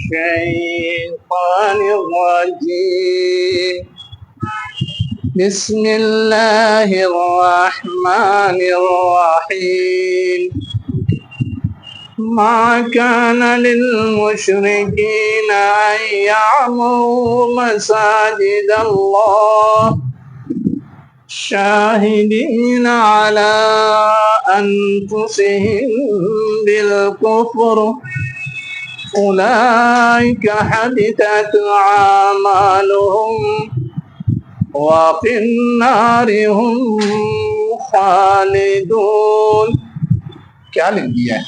الشيطان الرجيم. بسم الله الرحمن الرحيم. ما كان للمشركين أن يعمروا مساجد الله شاهدين على أنفسهم بالكفر أولئك حبطت أعمالهم وفي النار هم خالدون. کیا لکھ دیا ہے؟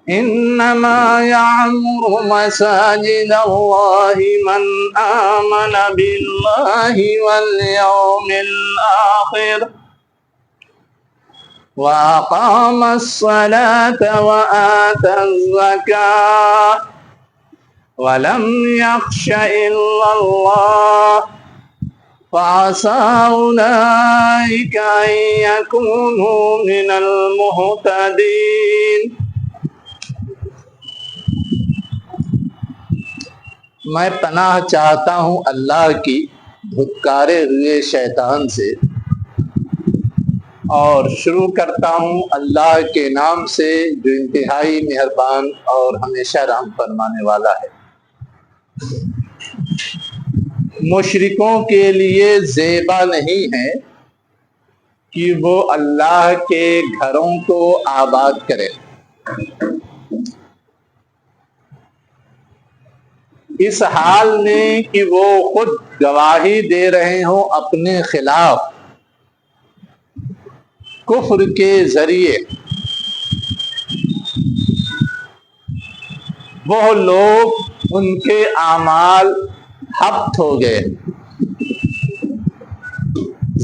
انما يعمر مساجد الله من آمن بالله واليوم الآخر وأقام الصلاة وآتى الزكاة ولم يخش إلا الله فعسى أولئك أن يكونوا من المهتدين. میں پناہ چاہتا ہوں اللہ کی دھتکارے ہوئے شیطان سے، اور شروع کرتا ہوں اللہ کے نام سے جو انتہائی مہربان اور ہمیشہ رحم فرمانے والا ہے۔ مشرکوں کے لیے زیبا نہیں ہے کہ وہ اللہ کے گھروں کو آباد کرے، اس حال میں کہ وہ خود گواہی دے رہے ہوں اپنے خلاف کفر کے ذریعے۔ وہ لوگ ان کے اعمال حبط ہو گئے،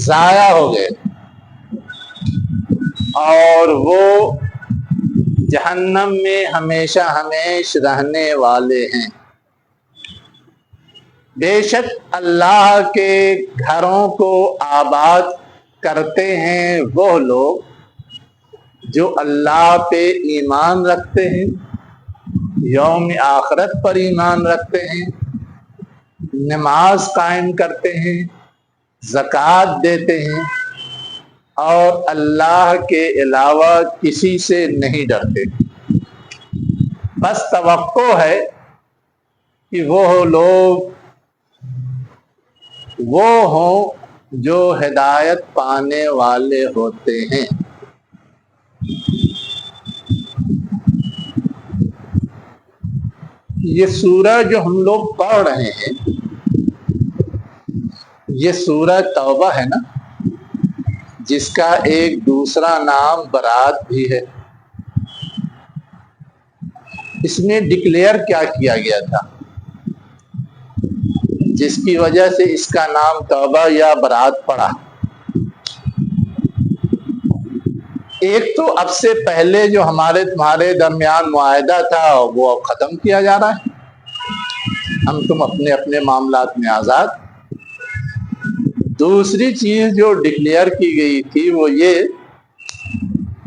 ضائع ہو گئے، اور وہ جہنم میں ہمیشہ ہمیش رہنے والے ہیں۔ بے شک اللہ کے گھروں کو آباد کرتے ہیں وہ لوگ جو اللہ پہ ایمان رکھتے ہیں، یوم آخرت پر ایمان رکھتے ہیں، نماز قائم کرتے ہیں، زکوٰۃ دیتے ہیں، اور اللہ کے علاوہ کسی سے نہیں ڈرتے۔ بس توقع ہے کہ وہ لوگ وہ ہوں جو ہدایت پانے والے ہوتے ہیں۔ یہ سورہ جو ہم لوگ پڑھ رہے ہیں، یہ سورہ توبہ ہے نا، جس کا ایک دوسرا نام برات بھی ہے۔ اس میں ڈکلیئر کیا کیا گیا تھا جس کی وجہ سے اس کا نام توبہ یا برات پڑا؟ ایک تو اب سے پہلے جو ہمارے تمہارے درمیان معاہدہ تھا وہ اب ختم کیا جا رہا ہے، ہم تم اپنے اپنے معاملات میں آزاد۔ دوسری چیز جو ڈکلیئر کی گئی تھی وہ یہ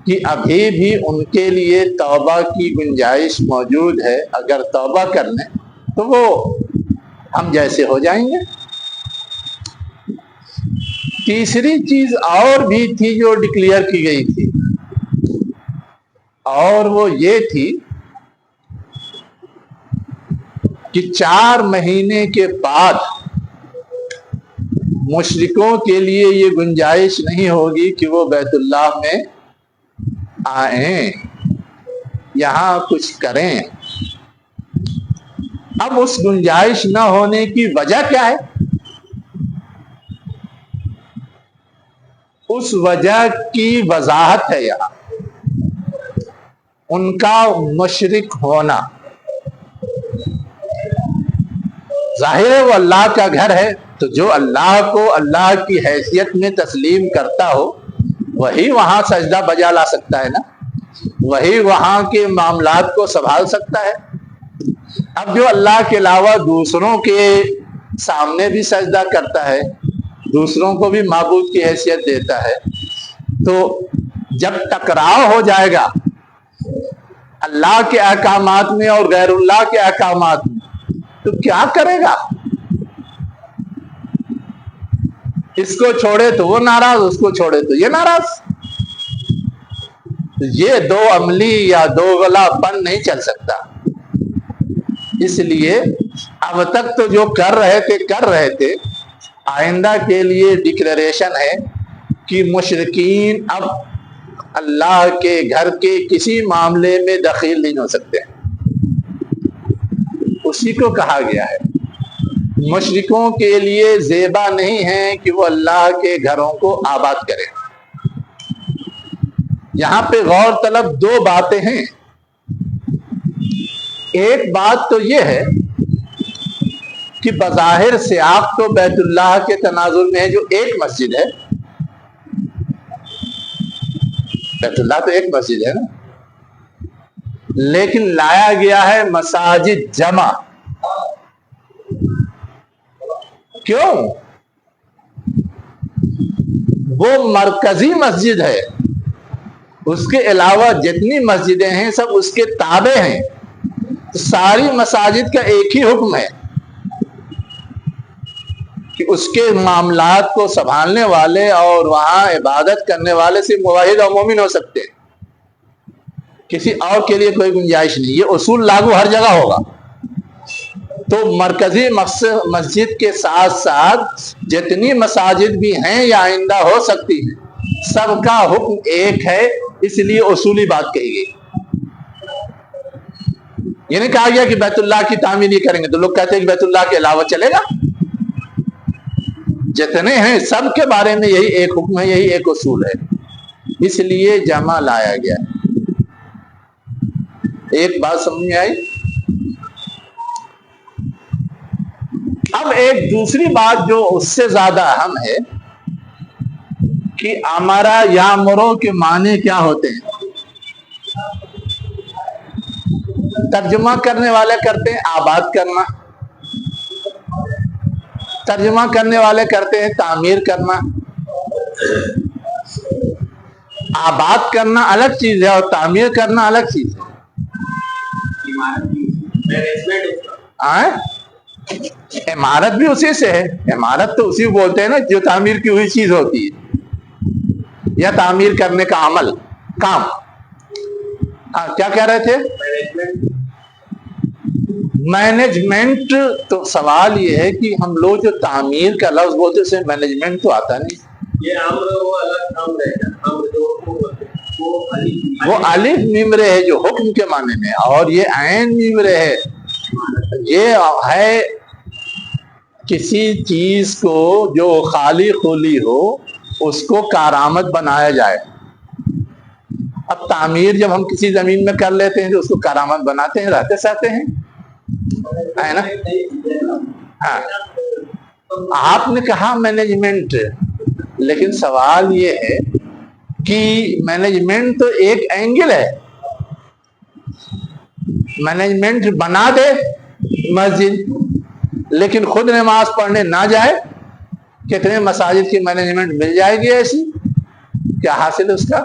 کہ ابھی بھی ان کے لیے توبہ کی گنجائش موجود ہے، اگر توبہ کر لیں تو وہ ہم جیسے ہو جائیں گے۔ تیسری چیز اور بھی تھی جو ڈکلیئر کی گئی تھی، اور وہ یہ تھی کہ 4 مہینے کے بعد مشرکوں کے لیے یہ گنجائش نہیں ہوگی کہ وہ بیت اللہ میں آئیں، یہاں کچھ کریں۔ اب اس گنجائش نہ ہونے کی وجہ کیا ہے؟ اس وجہ کی وضاحت ہے یہاں، ان کا مشرک ہونا۔ ظاہر ہے وہ اللہ کا گھر ہے، تو جو اللہ کو اللہ کی حیثیت میں تسلیم کرتا ہو وہی وہاں سجدہ بجا لا سکتا ہے نا، وہی وہاں کے معاملات کو سنبھال سکتا ہے۔ اب جو اللہ کے علاوہ دوسروں کے سامنے بھی سجدہ کرتا ہے، دوسروں کو بھی معبود کی حیثیت دیتا ہے، تو جب ٹکراؤ ہو جائے گا اللہ کے احکامات میں اور غیر اللہ کے احکامات میں، تو کیا کرے گا؟ اس کو چھوڑے تو وہ ناراض، اس کو چھوڑے تو یہ ناراض۔ یہ دو عملی یا دو غلا پن نہیں چل سکتا۔ اس لیے اب تک تو جو کر رہے تھے، آئندہ کے لیے ڈکلیریشن ہے کہ مشرکین اب اللہ کے گھر کے کسی معاملے میں دخیل نہیں ہو سکتے۔ اسی کو کہا گیا ہے مشرکوں کے لیے زیبا نہیں ہے کہ وہ اللہ کے گھروں کو آباد کریں۔ یہاں پہ غور طلب دو باتیں ہیں۔ ایک بات تو یہ ہے کہ بظاہر سیاق تو بیت اللہ کے تناظر میں ہے، جو ایک مسجد ہے۔ بیت اللہ تو ایک مسجد ہے نا، لیکن لایا گیا ہے مساجد جمع۔ کیوں؟ وہ مرکزی مسجد ہے، اس کے علاوہ جتنی مسجدیں ہیں سب اس کے تابع ہیں۔ تو ساری مساجد کا ایک ہی حکم ہے کہ اس کے معاملات کو سنبھالنے والے اور وہاں عبادت کرنے والے صرف موحد اور مومن ہو سکتے ہیں، کسی اور کے لیے کوئی گنجائش نہیں۔ یہ اصول لاگو ہر جگہ ہوگا۔ تو مرکزی مسجد کے ساتھ ساتھ جتنی مساجد بھی ہیں یا آئندہ ہو سکتی ہیں، سب کا حکم ایک ہے، اس لیے اصولی بات کہی گئی۔ یہ نہیں کہا گیا کہ بیت اللہ کی تعمیر نہیں کریں گے، تو لوگ کہتے ہیں کہ بیت اللہ کے علاوہ چلے گا۔ جتنے ہیں سب کے بارے میں یہی ایک حکم ہے، یہی ایک اصول ہے، اس لیے جمع لایا گیا ہے۔ ایک بات سمجھ میں آئی؟ اب ایک دوسری بات جو اس سے زیادہ اہم ہے کہ امرا یامرو کے معنی کیا ہوتے ہیں۔ ترجمہ کرنے والے کرتے ہیں آباد کرنا، ترجمہ کرنے والے کرتے ہیں تعمیر کرنا۔ آباد کرنا الگ چیز ہے اور تعمیر کرنا الگ چیز ہے۔ عمارت بھی اسی سے ہے، عمارت تو اسی بولتے ہیں نا جو تعمیر کی ہوئی چیز ہوتی ہے یا تعمیر کرنے کا عمل کام۔ کیا کہہ رہے تھے؟ مینجمنٹ۔ تو سوال یہ ہے کہ ہم لوگ جو تعمیر کا لفظ بولتے سے مینجمنٹ تو آتا نہیں۔ وہ الف میم رے ہے جو حکم کے معنی میں، اور یہ عین میم رے ہے۔ یہ ہے کسی چیز کو جو خالی خلی ہو اس کو کارآمد بنایا جائے۔ اب تعمیر جب ہم کسی زمین میں کر لیتے ہیں تو اس کو کارآمد بناتے ہیں، رہتے سہتے ہیں، ہے نا؟ ہاں، آپ نے کہا مینجمنٹ، لیکن سوال یہ ہے کہ مینجمنٹ تو ایک اینگل ہے۔ مینجمنٹ بنا دے مسجد لیکن خود نماز پڑھنے نہ جائے، کتنے مساجد کی مینجمنٹ مل جائے گی ایسی؟ کیا حاصل ہے اس کا؟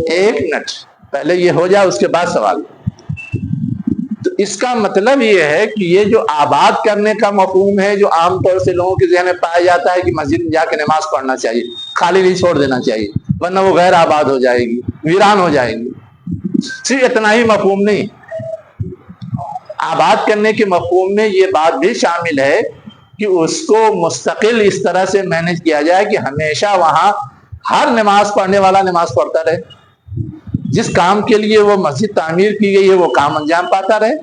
ایک منٹ پہلے یہ ہو جائے، اس کے بعد سوال۔ تو اس کا مطلب یہ ہے کہ یہ جو آباد کرنے کا مفہوم ہے، جو عام طور سے لوگوں کے ذہن میں پایا جاتا ہے کہ مسجد میں جا کے نماز پڑھنا چاہیے، خالی نہیں چھوڑ دینا چاہیے ورنہ وہ غیر آباد ہو جائے گی، ویران ہو جائے گی، صرف اتنا ہی مفہوم نہیں۔ آباد کرنے کے مفہوم میں یہ بات بھی شامل ہے کہ اس کو مستقل اس طرح سے مینج کیا جائے کہ ہمیشہ وہاں ہر نماز پڑھنے والا نماز پڑھتا رہے، جس کام کے لیے وہ مسجد تعمیر کی گئی ہے وہ کام انجام پاتا رہے۔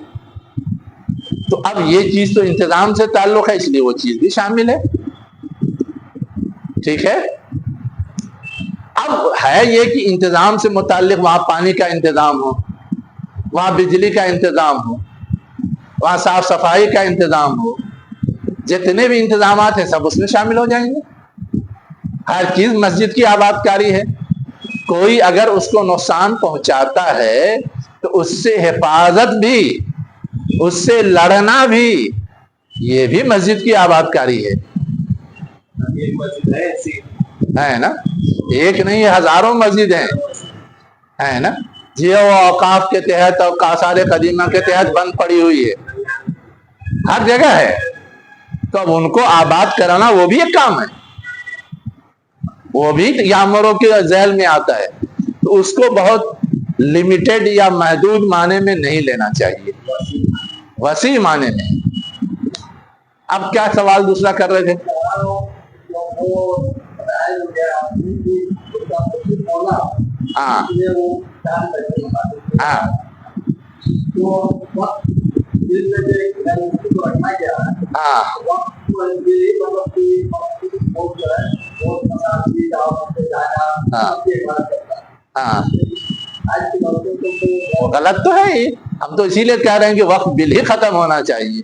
تو اب یہ چیز تو انتظام سے تعلق ہے، اس لیے وہ چیز بھی شامل ہے، ٹھیک ہے۔ اب ہے یہ کہ انتظام سے متعلق وہاں پانی کا انتظام ہو، وہاں بجلی کا انتظام ہو، وہاں صاف صفائی کا انتظام ہو، جتنے بھی انتظامات ہیں سب اس میں شامل ہو جائیں گے۔ ہر چیز مسجد کی آباد کاری ہے۔ کوئی اگر اس کو نقصان پہنچاتا ہے تو اس سے حفاظت بھی اس سے لڑنا بھی یہ بھی مسجد کی آباد کاری ہے نا. ایک نہیں ہزاروں مسجد ہے نا جی. وہ اوقاف کے تحت اور آثار قدیمہ کے تحت بند پڑی ہوئی ہے, ہر جگہ ہے. تو اب ان کو آباد کرانا وہ بھی ایک کام ہے, وہ بھی یامروں کے ذیل میں آتا ہے. تو اس کو بہت لمیٹڈ یا محدود معنی میں نہیں لینا چاہیے, وسیع معنی میں. اب کیا سوال دوسرا کر رہے تھے؟ ہاں ہاں ہاں غلط تو ہے ہی. ہم تو اسی لیے کہہ رہے ہیں کہ وقت بل ہی ختم ہونا چاہیے,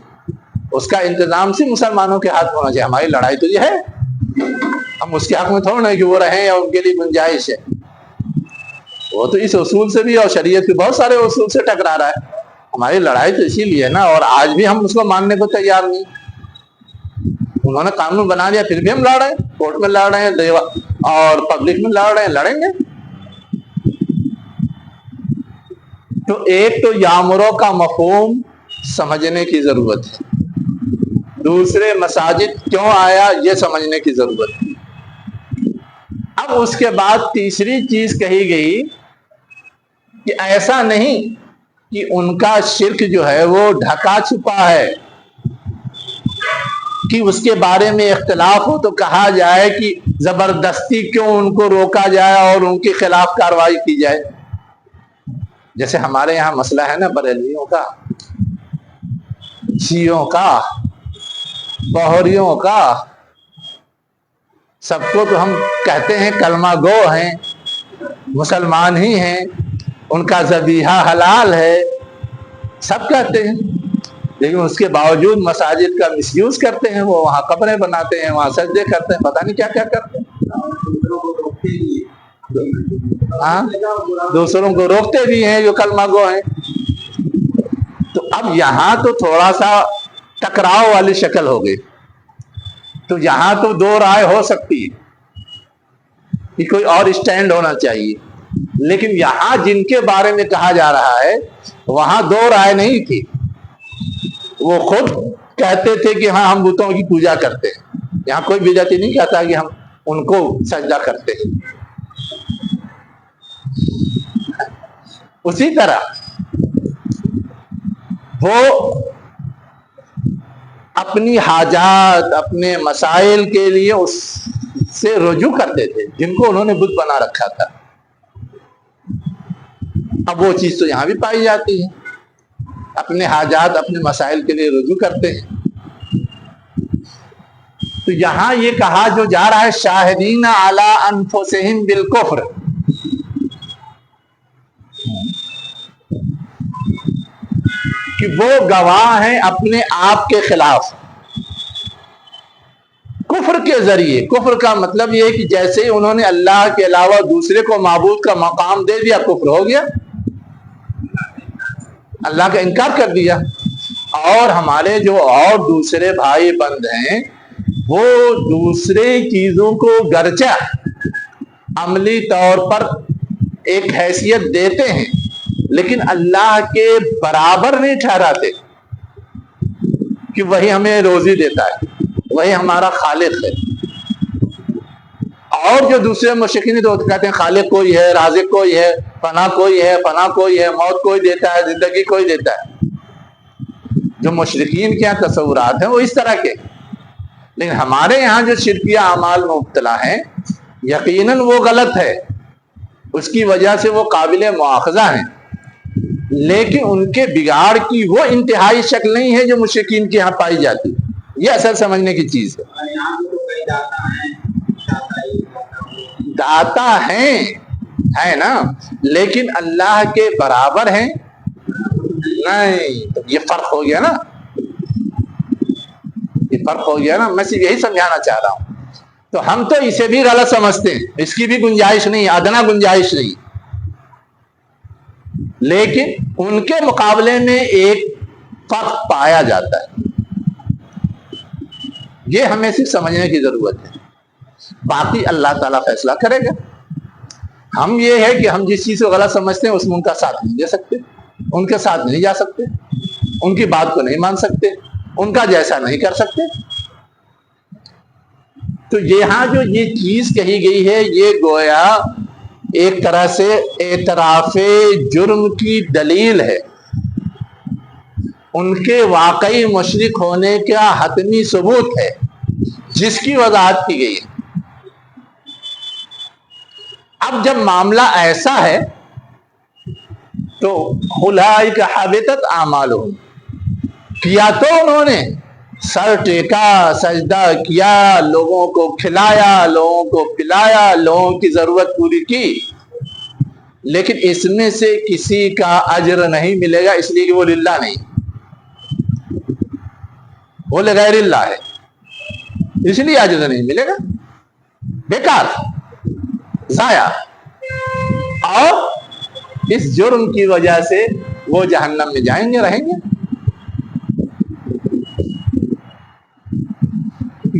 اس کا انتظام سے مسلمانوں کے ہاتھ ہونا چاہیے. ہماری لڑائی تو یہ ہے, ہم اس کے حق میں تھوڑا نہیں کہ وہ رہیں یا ان کے لیے گنجائش ہے. وہ تو اس اصول سے بھی اور شریعت کے بہت سارے اصول سے ٹکرا رہا ہے. ہماری لڑائی تو اسی لیے نا, اور آج بھی ہم اس کو ماننے کو تیار نہیں. انہوں نے قانون بنا دیا پھر بھی ہم لڑ رہے ہیں, کورٹ میں لڑ رہے ہیں اور پبلک میں لڑ رہے ہیں, لڑیں گے. تو ایک تو یامروں کا مفہوم سمجھنے کی ضرورت ہے, دوسرے مساجد کیوں آیا یہ سمجھنے کی ضرورت ہے. اب اس کے بعد تیسری چیز کہی گئی کہ ایسا نہیں کہ ان کا شرک جو ہے وہ ڈھکا چھپا ہے, کہ اس کے بارے میں اختلاف ہو تو کہا جائے کہ زبردستی کیوں ان کو روکا جائے اور ان کے خلاف کارروائی کی جائے. جیسے ہمارے یہاں مسئلہ ہے نا بریلویوں کا, شیعوں کا, بہریوں کا, سب کو تو ہم کہتے ہیں کلمہ گو ہیں, مسلمان ہی ہیں, ان کا ذبیحہ حلال ہے, سب کہتے ہیں. لیکن اس کے باوجود مساجد کا مس یوز کرتے ہیں, وہ وہاں قبریں بناتے ہیں, وہاں سجدے کرتے ہیں, پتہ نہیں کیا کیا کرتے ہیں. ہاں دوسروں کو روکتے بھی ہیں جو کلمہ گو ہیں. تو اب یہاں تو تھوڑا سا ٹکراؤ والی شکل ہو گئی. تو یہاں تو دو رائے ہو سکتی ہے کہ کوئی اور اسٹینڈ ہونا چاہیے, لیکن یہاں جن کے بارے میں کہا جا رہا ہے وہاں دو رائے نہیں تھی. وہ خود کہتے تھے کہ ہاں ہم بتوں کی پوجا کرتے ہیں. یہاں کوئی بدعتی نہیں کہتا کہ ہم ان کو سجدہ کرتے ہیں. اسی طرح وہ اپنی حاجات, اپنے مسائل کے لیے اس سے رجوع کرتے تھے جن کو انہوں نے بت بنا رکھا تھا. اب وہ چیز تو یہاں بھی پائی جاتی ہے, اپنے حاجات, اپنے مسائل کے لیے رجوع کرتے ہیں. تو یہاں یہ کہا جو جا رہا ہے شاہدین علی انفسہم بالکفر, کہ وہ گواہ ہیں اپنے آپ کے خلاف کفر کے ذریعے. کفر کا مطلب یہ ہے کہ جیسے انہوں نے اللہ کے علاوہ دوسرے کو معبود کا مقام دے دیا, کفر ہو گیا, اللہ کا انکار کر دیا. اور ہمارے جو اور دوسرے بھائی بند ہیں وہ دوسرے چیزوں کو گرچہ عملی طور پر ایک حیثیت دیتے ہیں لیکن اللہ کے برابر نہیں ٹھہراتے کہ وہی ہمیں روزی دیتا ہے, وہی ہمارا خالق ہے. اور جو دوسرے مشرکین تو کہتے ہیں خالق کوئی ہے, رازق کوئی ہے, پناہ کوئی ہے, پناہ کوئی ہے, موت کوئی دیتا ہے, زندگی کوئی دیتا ہے. جو مشرکین کے یہاں تصورات ہیں وہ اس طرح کے, لیکن ہمارے یہاں جو شرکیہ اعمال میں مبتلا ہیں یقیناً وہ غلط ہے, اس کی وجہ سے وہ قابل مواخذہ ہیں, لیکن ان کے بگاڑ کی وہ انتہائی شکل نہیں ہے جو مشرکین کے یہاں پائی جاتی. یہ اصل سمجھنے کی چیز ہے. داتا ہیں ہے نا, لیکن اللہ کے برابر ہیں نہیں. تو یہ فرق ہو گیا نا, یہ فرق ہو گیا نا. میں صرف یہی سمجھانا چاہ رہا ہوں. تو ہم تو اسے بھی غلط سمجھتے ہیں, اس کی بھی گنجائش نہیں, ادنا گنجائش نہیں. لیکن ان کے مقابلے میں ایک فرق پایا جاتا ہے. یہ ہمیں صرف سمجھنے کی ضرورت ہے. باقی اللہ تعالیٰ فیصلہ کرے گا. ہم یہ ہے کہ ہم جس چیز کو غلط سمجھتے ہیں اس میں ان کا ساتھ نہیں دے سکتے, ان کے ساتھ نہیں جا سکتے, ان کی بات کو نہیں مان سکتے, ان کا جیسا نہیں کر سکتے. تو یہاں جو یہ چیز کہی گئی ہے یہ گویا ایک طرح سے اعتراف جرم کی دلیل ہے, ان کے واقعی مشرک ہونے کا حتمی ثبوت ہے جس کی وضاحت کی گئی ہے. اب جب معاملہ ایسا ہے تو اولئک حبطت اعمالہم, کیا تو انہوں نے سر ٹیکا, سجدہ کیا, لوگوں کو کھلایا, لوگوں کو پلایا, لوگوں کی ضرورت پوری کی, لیکن اس میں سے کسی کا اجر نہیں ملے گا, اس لیے کہ وہ للہ نہیں, وہ لغیر اللہ ہے, اس لیے اجر نہیں ملے گا, بیکار, ضائع. اور اس جرم کی وجہ سے وہ جہنم میں جائیں گے, رہیں گے.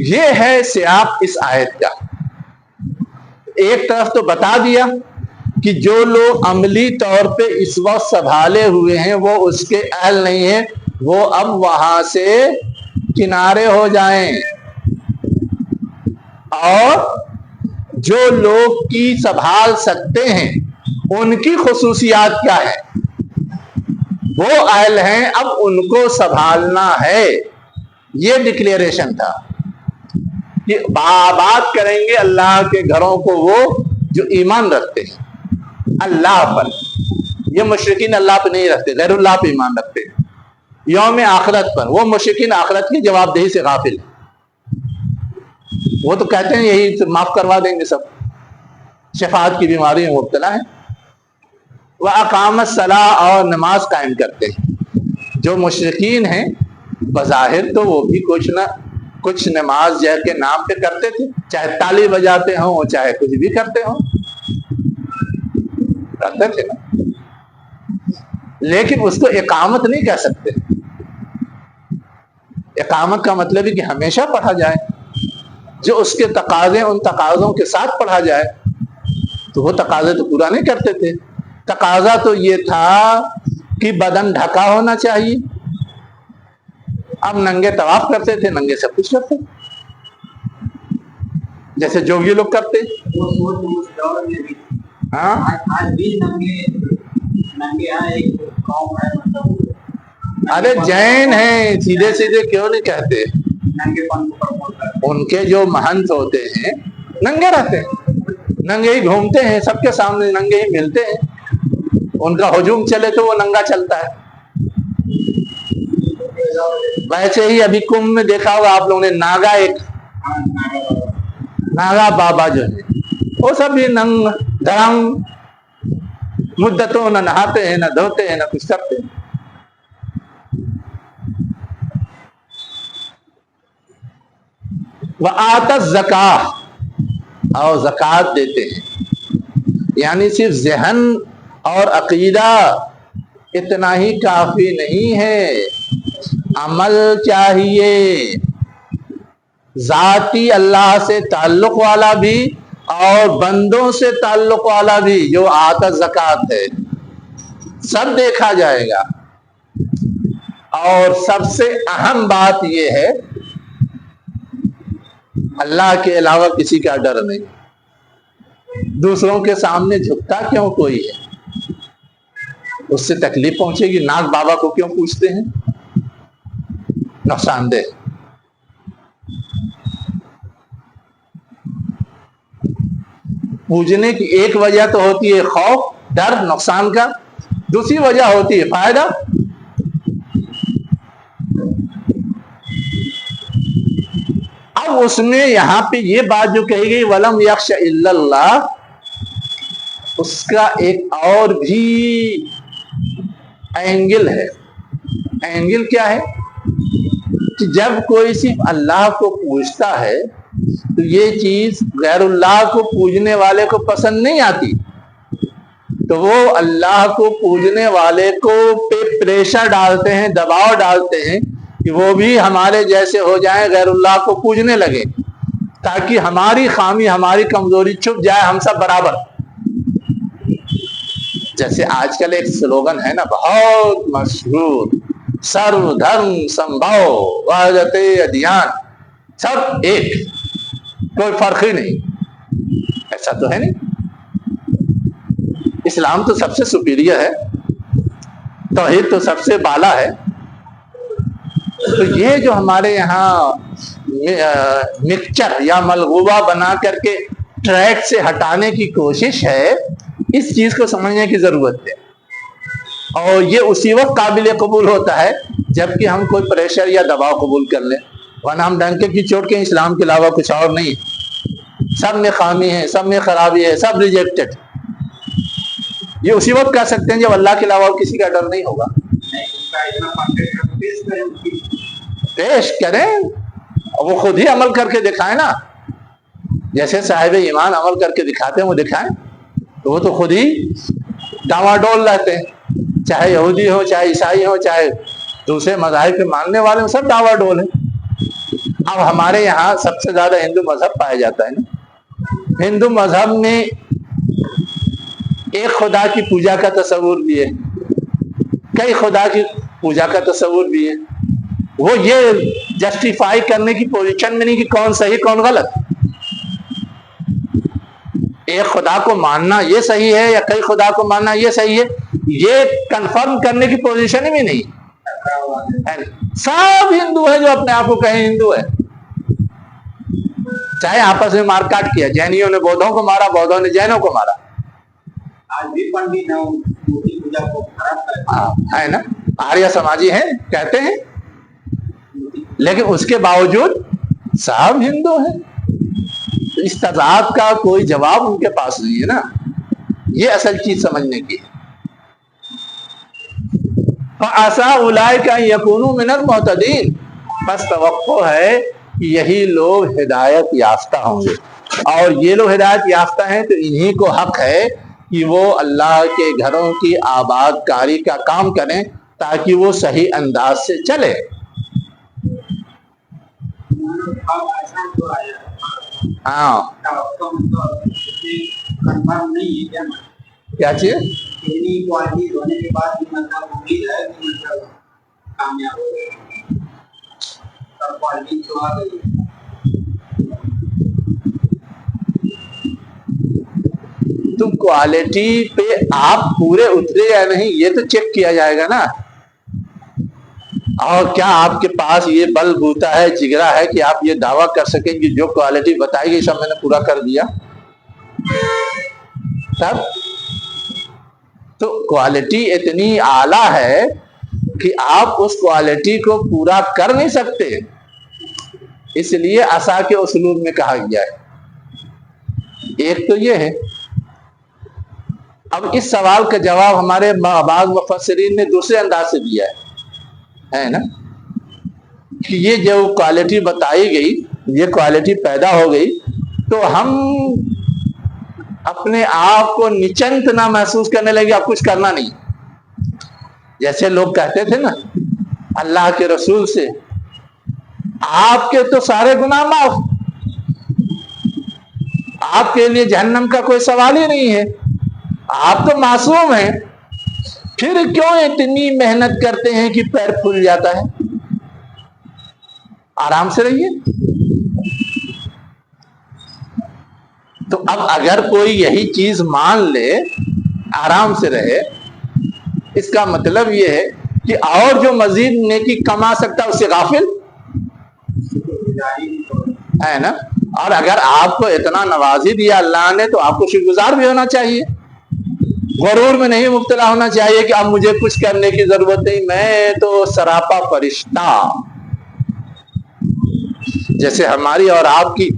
یہ ہے سیاق اس آیت کا. ایک طرف تو بتا دیا کہ جو لوگ عملی طور پہ اس وقت سنبھالے ہوئے ہیں وہ اس کے اہل نہیں ہیں, وہ اب وہاں سے کنارے ہو جائیں, اور جو لوگ کی سنبھال سکتے ہیں ان کی خصوصیات کیا ہے, وہ اہل ہیں, اب ان کو سنبھالنا ہے. یہ ڈکلیریشن تھا کہ آباد کریں گے اللہ کے گھروں کو وہ جو ایمان رکھتے ہیں اللہ پر. یہ مشرکین اللہ پہ نہیں رکھتے, غیر اللہ پہ ایمان رکھتے ہیں, یوم آخرت پر. وہ مشرکین آخرت کی جواب دہی سے غافل ہیں. وہ تو کہتے ہیں یہی معاف کروا دیں گے, سب شفاعت کی بیماری میں مبتلا ہیں. وہ اقامت الصلاۃ, اور نماز قائم کرتے ہیں. جو مشرکین ہیں بظاہر تو وہ بھی کچھ نماز جہ کے نام پہ کرتے تھے, چاہے تالی بجاتے ہوں چاہے کچھ بھی کرتے ہوں, کرتے تھے نا, لیکن اس کو اقامت نہیں کہہ سکتے. اقامت کا مطلب ہے کہ ہمیشہ پڑھا جائے, جو اس کے تقاضے ان تقاضوں کے ساتھ پڑھا جائے. تو وہ تقاضے تو پورا نہیں کرتے تھے. تقاضا تو یہ تھا کہ بدن ڈھکا ہونا چاہیے. اب ننگے طواف کرتے تھے, ننگے سب کچھ کرتے جیسے جوگی لوگ کرتے. ہاں ارے جین ہیں, سیدھے سیدھے کیوں نہیں کہتے. ان کے جو مہنت ہوتے ہیں ننگے رہتے ہیں, ننگے ہی گھومتے ہیں, سب کے سامنے ننگے ہی ملتے ہیں. ان کا ہجوم چلے تو وہ ننگا چلتا ہے. ویسے ہی ابھی کمبھ میں دیکھا ہوگا آپ لوگوں نے, ناگا, ایک ناگا بابا جو ہے وہ سب یہ ننگ دھڑنگ, مدتوں نہ نہاتے ہیں نہ دھوتے ہیں نہ کچھ کرتے ہیں. وآتَ الزَّکَاۃ, اور زکوٰۃ دیتے ہیں. یعنی صرف ذہن اور عقیدہ اتنا ہی کافی نہیں ہے, عمل چاہیے, ذاتی اللہ سے تعلق والا بھی اور بندوں سے تعلق والا بھی, جو آتا زکوٰۃ ہے, سب دیکھا جائے گا. اور سب سے اہم بات یہ ہے اللہ کے علاوہ کسی کا ڈر نہیں. دوسروں کے سامنے جھکتا کیوں کوئی ہے, اس سے تکلیف پہنچے گی. ناگ بابا کو کیوں پوچھتے ہیں, نقصان دہ. پوجنے کی ایک وجہ تو ہوتی ہے خوف, ڈر, نقصان کا. دوسری وجہ ہوتی ہے فائدہ. اب اس میں یہاں پہ یہ بات جو کہی گئی وَلَمْ يَخْشَ إِلَّا اللَّهِ, اس کا ایک اور بھی اینگل ہے. اینگل کیا ہے کہ جب کوئی صرف اللہ کو پوجتا ہے تو یہ چیز غیر اللہ کو پوجنے والے کو پسند نہیں آتی. تو وہ اللہ کو پوجنے والے کو پہ پریشر ڈالتے ہیں، دباؤ ڈالتے ہیں کہ وہ بھی ہمارے جیسے ہو جائیں، غیر اللہ کو پوجنے لگے، تاکہ ہماری خامی، ہماری کمزوری چھپ جائے، ہم سب برابر۔ جیسے آج کل ایک سلوگن ہے نا بہت مشہور، سرو دھرم سمبھاؤ وحدت ادیان، سب ایک، کوئی فرق ہی نہیں۔ ایسا تو ہے نہیں، اسلام تو سب سے سپیریئر ہے، توحید تو سب سے بالا ہے۔ تو یہ جو ہمارے یہاں مکسچر یا ملغوبہ بنا کر کے ٹریک سے ہٹانے کی کوشش ہے، اس چیز کو سمجھنے کی ضرورت ہے، اور یہ اسی وقت قابل قبول ہوتا ہے جبکہ ہم کوئی پریشر یا دباؤ قبول کر لیں، ورنہ ہم ڈنکے کی چوٹ کے اسلام کے علاوہ کچھ اور نہیں ہے، سب میں خامی ہے، سب میں خرابی ہے، سب ریجیکٹڈ۔ یہ اسی وقت کہہ سکتے ہیں جب اللہ کے علاوہ کسی کا ڈر نہیں ہوگا۔ پیش کریں، وہ خود ہی عمل کر کے دکھائیں نا، جیسے صاحب ایمان عمل کر کے دکھاتے ہیں، وہ دکھائیں، تو وہ تو خود ہی ڈاواڈول رہتے ہیں، چاہے یہودی ہو، چاہے عیسائی ہو، چاہے دوسرے مذاہب کے ماننے والے ہوں، سب ڈاواڈول ہیں۔ اب ہمارے یہاں سب سے زیادہ ہندو مذہب پایا جاتا ہے نا، ہندو مذہب میں ایک خدا کی پوجا کا تصور بھی ہے، کئی خدا کی پوجا کا تصور بھی ہے، وہ یہ جسٹیفائی کرنے کی پوزیشن میں نہیں کہ کون صحیح کون غلط، ایک خدا کو ماننا یہ صحیح ہے یا کئی خدا کو ماننا یہ صحیح ہے، یہ کنفرم کرنے کی پوزیشن میں نہیں۔ سب ہندو ہیں جو اپنے آپ کو کہیں ہندو ہے، چاہے آپس میں مار کاٹ کیا، جینیوں نے بودھوں کو مارا، بودھوں نے جینوں کو مارا، ہے نا، آریہ سماجی ہیں کہتے ہیں، لیکن اس کے باوجود سب ہندو ہیں۔ اس تضاد کا کوئی جواب ان کے پاس نہیں ہے نا، یہ اصل چیز سمجھنے کی ہے۔ فَعَسَىٰ أُولَٰئِكَ أَن يَكُونُوا مِنَ الْمُهْتَدِينَ، بس توقع ہے کہ یہی لوگ ہدایت یافتہ ہوں گے، اور یہ لوگ ہدایت یافتہ ہیں تو انہی کو حق ہے کہ وہ اللہ کے گھروں کی آباد کاری کا کام کریں تاکہ وہ صحیح انداز سے چلے۔ ہاں کیا چیز؟ تم کوالٹی پہ آپ پورے اترے یا نہیں یہ تو چیک کیا جائے گا نا، اور کیا آپ کے پاس یہ بل بوتا ہے، جگرا ہے کہ آپ یہ دعویٰ کر سکیں کہ جو کوالٹی بتائی گئی سب میں نے پورا کر دیا؟ تب تو کوالٹی اتنی اعلیٰ ہے کہ آپ اس کوالٹی کو پورا کر نہیں سکتے، اس لیے عصا کے اسلوب میں کہا گیا ہے۔ ایک تو یہ ہے۔ اب اس سوال کا جواب ہمارے بعض مفسرین نے دوسرے انداز سے دیا ہے نا، کہ یہ جو کوالٹی بتائی گئی، یہ کوالٹی پیدا ہو گئی تو ہم اپنے آپ کو نچنت نہ محسوس کرنے لگے، اب کچھ کرنا نہیں۔ جیسے لوگ کہتے تھے نا اللہ کے رسول سے، آپ کے تو سارے گناہ معاف، آپ کے لیے جہنم کا کوئی سوال ہی نہیں ہے، آپ تو معصوم ہیں، پھر کیوں اتنی محنت کرتے ہیں کہ پیر پھول جاتا ہے؟ آرام سے رہیے۔ تو اب اگر کوئی یہی چیز مان لے، آرام سے رہے، اس کا مطلب یہ ہے کہ اور جو مزید نیکی کما سکتا اس سے غافل ہے نا۔ اور اگر آپ کو اتنا نوازی دیا اللہ نے تو آپ کو شکر گزار بھی ہونا چاہیے، غرور میں نہیں مبتلا ہونا چاہیے کہ اب مجھے کچھ کرنے کی ضرورت نہیں، میں تو سراپا فرشتہ۔ جیسے ہماری اور آپ کی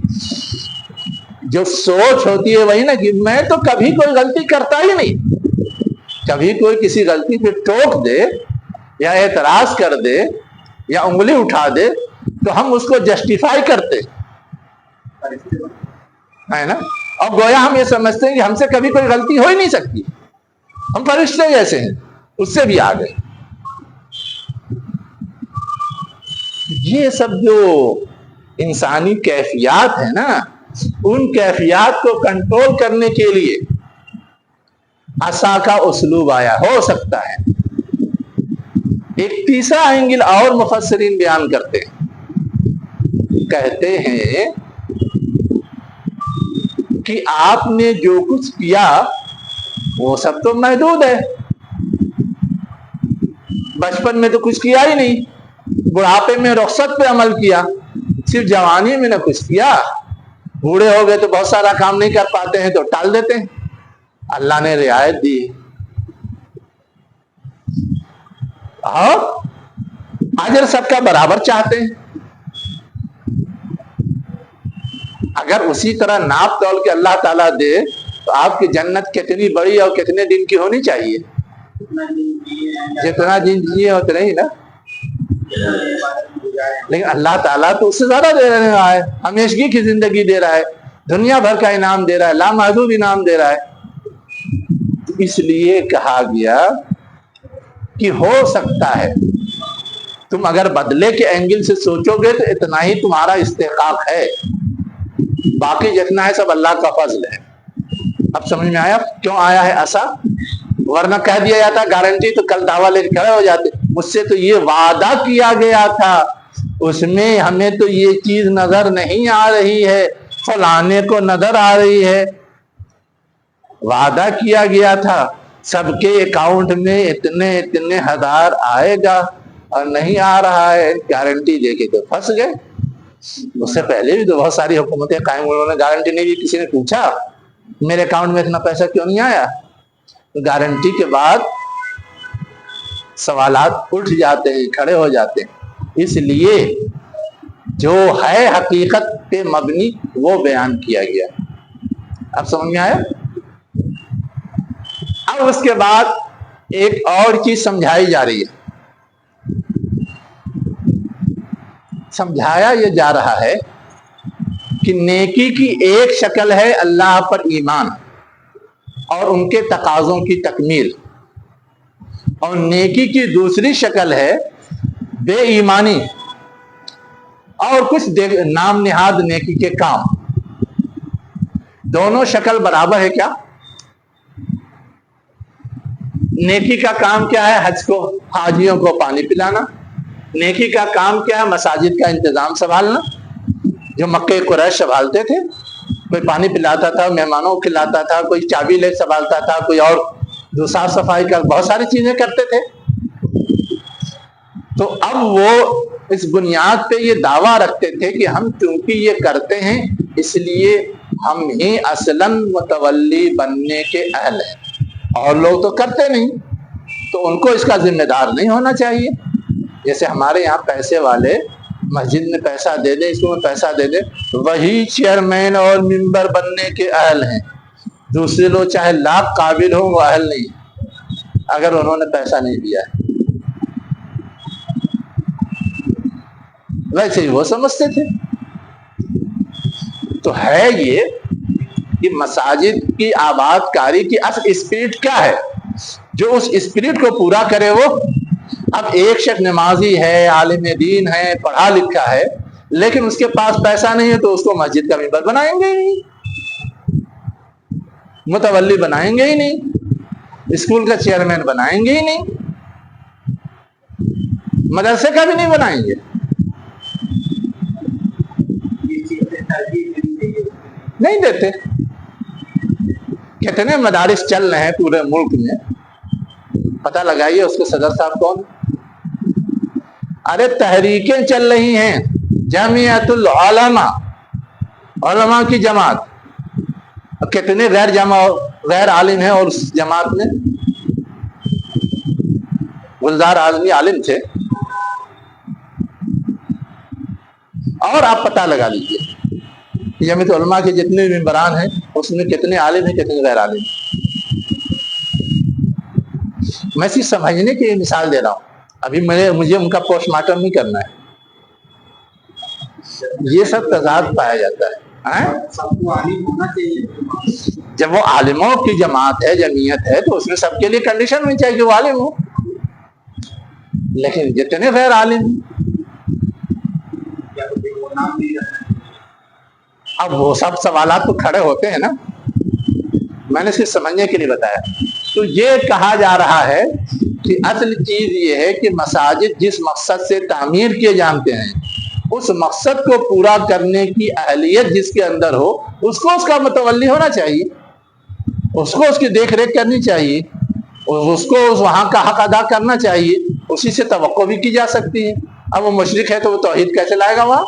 جو سوچ ہوتی ہے وہی نا کہ میں تو کبھی کوئی غلطی کرتا ہی نہیں، کبھی کوئی کسی غلطی پہ ٹوک دے یا اعتراض کر دے یا انگلی اٹھا دے تو ہم اس کو جسٹیفائی کرتے ہے نا، اور گویا ہم یہ سمجھتے ہیں کہ ہم سے کبھی کوئی غلطی ہو ہی نہیں سکتی۔ ہم فرشتے جیسے ہیں، اس سے بھی آگے. یہ سب جو انسانی کیفیات ہیں نا، ان کیفیات کو کنٹرول کرنے کے لیے عصا کا اسلوب آیا. ہو سکتا ہے ایک تیسرا اینگل اور مفسرین بیان کرتے ہیں، کہتے ہیں کہ آپ نے جو کچھ کیا وہ سب تو محدود ہے. بچپن میں تو کچھ کیا ہی نہیں، بڑھاپے میں رخصت پہ عمل کیا، صرف جوانی میں نہ کچھ کیا، بوڑھے ہو گئے تو بہت سارا کام نہیں کر پاتے ہیں تو ٹال دیتے ہیں. اللہ نے رعایت دی اور اجر سب کا برابر چاہتے ہیں. اگر اسی طرح ناپ تول کے اللہ تعالیٰ دے تو آپ کی جنت کتنی بڑی اور کتنے دن کی ہونی چاہیے؟ جتنا دن جیے اتنا ہی نا. لیکن اللہ تعالیٰ تو اس سے زیادہ دے رہا ہے، ہمیشگی کی زندگی دے رہا ہے، دنیا بھر کا انعام دے رہا ہے، لامحدود انعام دے رہا ہے. اس لیے کہا گیا کہ ہو سکتا ہے تم اگر بدلے کے اینگل سے سوچو گے تو اتنا ہی تمہارا استحقاق ہے، باقی جتنا ہے سب اللہ کا فضل ہے. اب سمجھ میں آیا کیوں آیا ہے عصا؟ ورنہ کہہ دیا جاتا گارنٹی تو کل دعویٰ لے کے کھڑے ہو جاتے. مجھ سے تو یہ وعدہ کیا گیا تھا، اس میں ہمیں تو یہ چیز نظر نہیں آ رہی ہے، فلانے کو نظر آ رہی ہے. وعدہ کیا گیا تھا سب کے اکاؤنٹ میں اتنے اتنے ہزار آئے گا اور نہیں آ رہا ہے. گارنٹی دے کے تو پھنس گئے. اس سے پہلے بھی تو بہت ساری حکومتیں قائم ہوئی، انہوں نے گارنٹی نہیں دی. کسی نے پوچھا میرے اکاؤنٹ میں اتنا پیسہ کیوں نہیں آیا؟ گارنٹی کے بعد سوالات اٹھ جاتے ہیں، کھڑے ہو جاتے ہیں. اس لیے جو ہے حقیقت پہ مبنی وہ بیان کیا گیا. اب سمجھ میں آیا؟ اب اس کے بعد ایک اور چیز سمجھائی جا رہی ہے. سمجھایا یہ جا رہا ہے کہ نیکی کی ایک شکل ہے اللہ پر ایمان اور ان کے تقاضوں کی تکمیل، اور نیکی کی دوسری شکل ہے بے ایمانی اور کچھ نام نہاد نیکی کے کام. دونوں شکل برابر ہے کیا؟ نیکی کا کام کیا ہے؟ حج کو حاجیوں کو پانی پلانا. نیکی کا کام کیا ہے؟ مساجد کا انتظام سنبھالنا، جو مکہ قریش سنبھالتے تھے. کوئی پانی پلاتا تھا، مہمانوں کو کھلاتا تھا، کوئی چابی لے سنبھالتا تھا، کوئی اور جو صاف صفائی کا بہت ساری چیزیں کرتے تھے. تو اب وہ اس بنیاد پہ یہ دعویٰ رکھتے تھے کہ ہم چونکہ یہ کرتے ہیں اس لیے ہم ہی اصلاً متولی بننے کے اہل ہیں، اور لوگ تو کرتے نہیں، تو ان کو اس کا ذمہ دار نہیں ہونا چاہیے. جیسے ہمارے یہاں پیسے والے مسجد میں پیسہ دے دیں، اسکول میں پیسہ دے دیں، وہی چیئرمین اور ممبر بننے کے اہل ہیں. دوسرے لوگ چاہے لاکھ قابل ہوں وہ اہل نہیں اگر انہوں نے پیسہ نہیں دیا ہے. ویسے ہی وہ سمجھتے تھے. تو ہے یہ کہ مساجد کی آباد کاری کی اصل اسپرٹ کیا ہے؟ جو اس اسپرٹ کو پورا کرے وہ. اب ایک شخص نمازی ہے، عالم دین ہے، پڑھا لکھا ہے، لیکن اس کے پاس پیسہ نہیں ہے تو اس کو مسجد کا ممبر بنائیں گے ہی نہیں، متولی بنائیں گے ہی نہیں، اسکول کا چیئرمین بنائیں گے ہی نہیں، مدرسے کا بھی نہیں بنائیں گے. نہیں دیتے. کتنے مدارس چل رہے ہیں پورے ملک میں، پتہ لگائیے اس کے صدر صاحب کون؟ ارے تحریکیں چل رہی ہیں، جامعۃ العلماء، علماء کی جماعت. کتنے غیر عالم ہیں اور اس جماعت میں گلزار اعظمی عالم تھے. اور آپ پتہ لگا لیجیے جمعیت علماء کے جتنے ممبران ہیں اس میں کتنے عالم ہیں کتنے غیر عالم ہیں. میں صرف سمجھنے کی مثال دے رہا ہوں. ابھی مجھے ان کا پوسٹ مارٹم نہیں کرنا ہے. یہ سب تضاد پایا جاتا ہے. سب کو عالم ہونا چاہیے. جب وہ عالموں کی جماعت ہے، جمعیت ہے، تو اس میں سب کے لیے کنڈیشن ہونی چاہیے کہ وہ عالم ہو، لیکن جتنے غیر عالم، اب وہ سب سوالات تو کھڑے ہوتے ہیں نا، میں نے صرف سمجھنے کے لیے بتایا۔ تو یہ کہا جا رہا ہے کہ اصل چیز یہ ہے کہ مساجد جس مقصد سے تعمیر کیے جانتے ہیں، اس مقصد کو پورا کرنے کی اہلیت جس کے اندر ہو، اس کو اس کا متولی ہونا چاہیے، اس کو اس کی دیکھ ریکھ کرنی چاہیے، اس کو وہاں کا حق ادا کرنا چاہیے، اسی سے توقع بھی کی جا سکتی ہے۔ اب وہ مشرک ہے تو وہ توحید کیسے لائے گا وہاں؟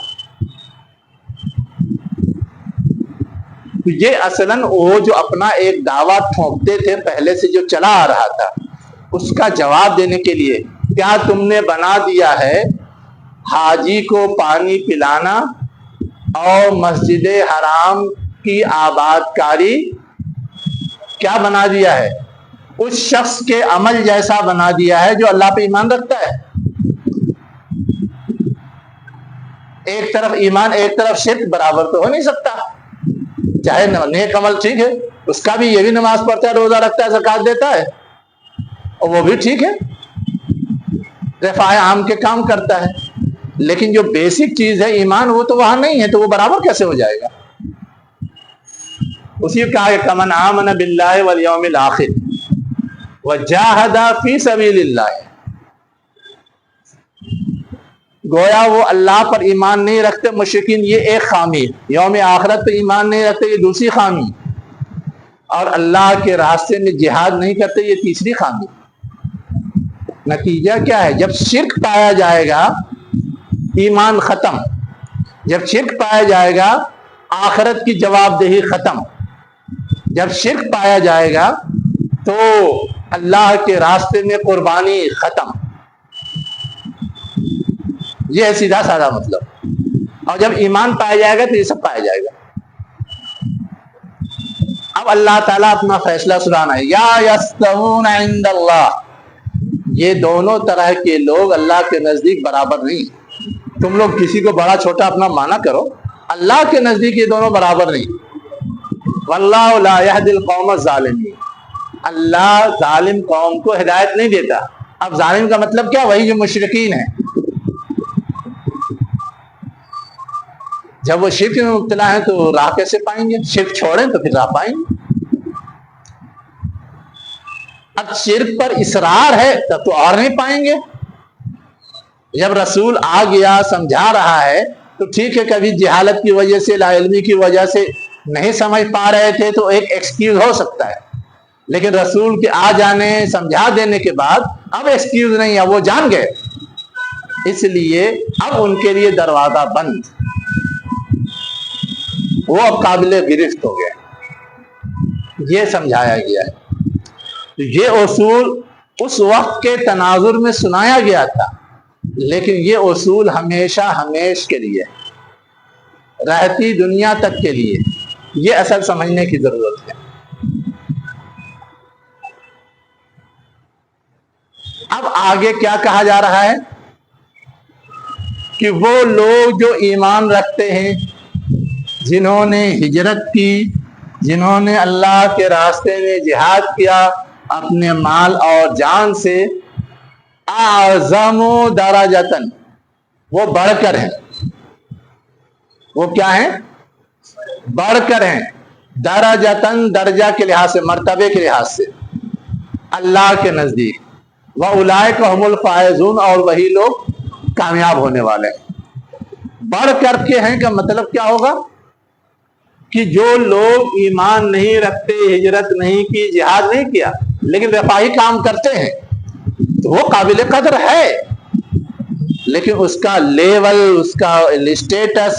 یہ اصلاً وہ جو اپنا ایک دعویٰ ٹھونکتے تھے پہلے سے جو چلا آ رہا تھا، اس کا جواب دینے کے لیے، کیا تم نے بنا دیا ہے حاجی کو پانی پلانا اور مسجد حرام کی آباد کاری، کیا بنا دیا ہے؟ اس شخص کے عمل جیسا بنا دیا ہے جو اللہ پہ ایمان رکھتا ہے۔ ایک طرف ایمان ایک طرف شرک، برابر تو ہو نہیں سکتا۔ چاہے نیک عمل ٹھیک ہے، اس کا بھی، یہ بھی نماز پڑھتا ہے، روزہ رکھتا ہے، زکوٰۃ دیتا ہے، اور وہ بھی ٹھیک ہے، رفاع عام کے کام کرتا ہے، لیکن جو بیسک چیز ہے ایمان، وہ تو وہاں نہیں ہے، تو وہ برابر کیسے ہو جائے گا؟ اسی کو کہا کہ کمن آمن باللہ والیوم الآخر وجاہد فی سبیل اللہ، گویا وہ اللہ پر ایمان نہیں رکھتے مشرکین، یہ ایک خامی، یوم آخرت پہ ایمان نہیں رکھتے، یہ دوسری خامی، اور اللہ کے راستے میں جہاد نہیں کرتے، یہ تیسری خامی۔ نتیجہ کیا ہے؟ جب شرک پایا جائے گا ایمان ختم، جب شرک پایا جائے گا آخرت کی جواب دہی ختم، جب شرک پایا جائے گا تو اللہ کے راستے میں قربانی ختم، یہ ہے سیدھا سادہ مطلب۔ اور جب ایمان پایا جائے گا تو یہ سب پایا جائے گا۔ اب اللہ تعالیٰ اپنا فیصلہ سنانا ہے، یا یستوون عند اللہ، یہ دونوں طرح کے لوگ اللہ کے نزدیک برابر نہیں۔ تم لوگ کسی کو بڑا چھوٹا اپنا مانا کرو، اللہ کے نزدیک یہ دونوں برابر نہیں۔ واللہ لا یہدی القوم الظالمین، اللہ ظالم قوم کو ہدایت نہیں دیتا۔ اب ظالم کا مطلب کیا؟ وہی جو مشرکین ہیں، جب وہ شرک میں مبتلا ہیں تو راہ کیسے پائیں گے؟ شرک چھوڑیں تو پھر راہ پائیں گے۔ اب شرک پر اصرار ہے تب تو اور نہیں پائیں گے۔ جب رسول آ گیا سمجھا رہا ہے تو ٹھیک ہے، کبھی جہالت کی وجہ سے، لا علمی کی وجہ سے نہیں سمجھ پا رہے تھے تو ایک ایکسکیوز ہو سکتا ہے، لیکن رسول کے آ جانے، سمجھا دینے کے بعد اب ایکسکیوز نہیں ہے، وہ جان گئے، اس لیے اب ان کے لیے دروازہ بند، وہ اب قابل گرفت ہو گئے۔ یہ سمجھایا گیا ہے۔ یہ اصول اس وقت کے تناظر میں سنایا گیا تھا، لیکن یہ اصول ہمیشہ ہمیش کے لیے، رہتی دنیا تک کے لیے، یہ اصل سمجھنے کی ضرورت ہے۔ اب آگے کیا کہا جا رہا ہے کہ وہ لوگ جو ایمان رکھتے ہیں، جنہوں نے ہجرت کی، جنہوں نے اللہ کے راستے میں جہاد کیا اپنے مال اور جان سے، اعظم درجتاً، وہ بڑھ کر ہیں، وہ کیا ہیں؟ بڑھ کر ہیں، درجتاً، درجہ کے لحاظ سے، مرتبے کے لحاظ سے اللہ کے نزدیک، وَأُولَئِكَ هُمُ الْفَائِزُونَ، اور وہی لوگ کامیاب ہونے والے ہیں۔ بڑھ کر کے ہیں کا مطلب کیا ہوگا؟ کہ جو لوگ ایمان نہیں رکھتے، ہجرت نہیں کی، جہاد نہیں کیا، لیکن رفاہی کام کرتے ہیں، تو وہ قابل قدر ہے، لیکن اس کا لیول، اس کا اسٹیٹس،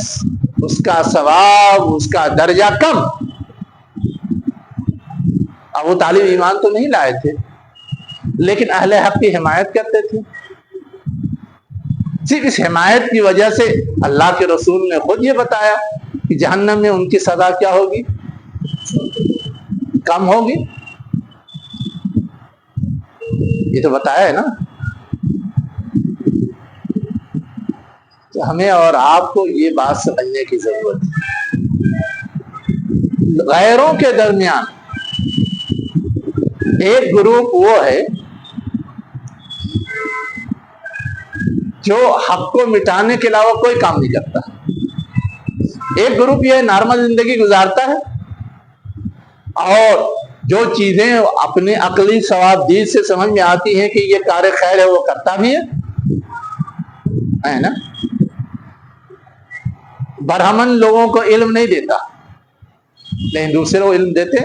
اس کا ثواب، اس کا درجہ کم۔ ابو طالب ایمان تو نہیں لائے تھے، لیکن اہل حق کی حمایت کرتے تھے۔ صرف اس حمایت کی وجہ سے اللہ کے رسول نے خود یہ بتایا کہ جہنم میں ان کی سزا کیا ہوگی؟ کم ہوگی، یہ تو بتایا ہے نا۔ تو ہمیں اور آپ کو یہ بات سمجھنے کی ضرورت ہے، غیروں کے درمیان ایک گروپ وہ ہے جو حق کو مٹانے کے علاوہ کوئی کام نہیں کرتا. ایک گروپ یہ نارمل زندگی گزارتا ہے اور جو چیزیں اپنے عقلی ثوابدید سے سمجھ میں آتی ہیں کہ یہ کار خیر ہے وہ کرتا بھی ہے نا. برہمن لوگوں کو علم نہیں دیتا لیکن دوسرے لوگ علم دیتے.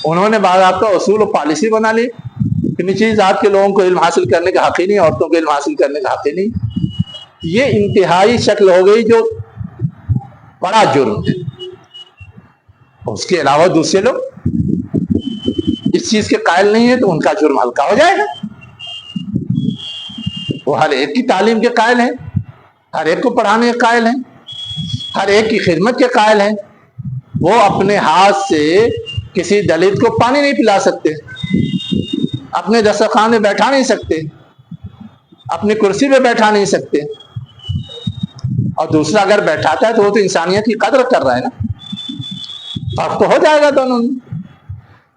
انہوں نے بعض کا اصول و پالیسی بنا لی کہ نیچی ذات کے لوگوں کو علم حاصل کرنے کا حق ہی نہیں, عورتوں کو علم حاصل کرنے کا حق ہی نہیں. یہ انتہائی شکل ہو گئی جو بڑا جرم ہے. اس کے علاوہ دوسرے لوگ اس چیز کے قائل نہیں ہیں تو ان کا جرم ہلکا ہو جائے گا. وہ ہر ایک کی تعلیم کے قائل ہیں, ہر ایک کو پڑھانے کے قائل ہیں, ہر ایک کی خدمت کے قائل ہیں. وہ اپنے ہاتھ سے کسی دلت کو پانی نہیں پلا سکتے, اپنے دسترخوان میں بیٹھا نہیں سکتے, اپنی کرسی پہ بیٹھا نہیں سکتے. اور دوسرا اگر بیٹھاتا ہے تو وہ تو انسانیت کی قدر کر رہا ہے نا. فرق تو ہو جائے گا دونوں میں.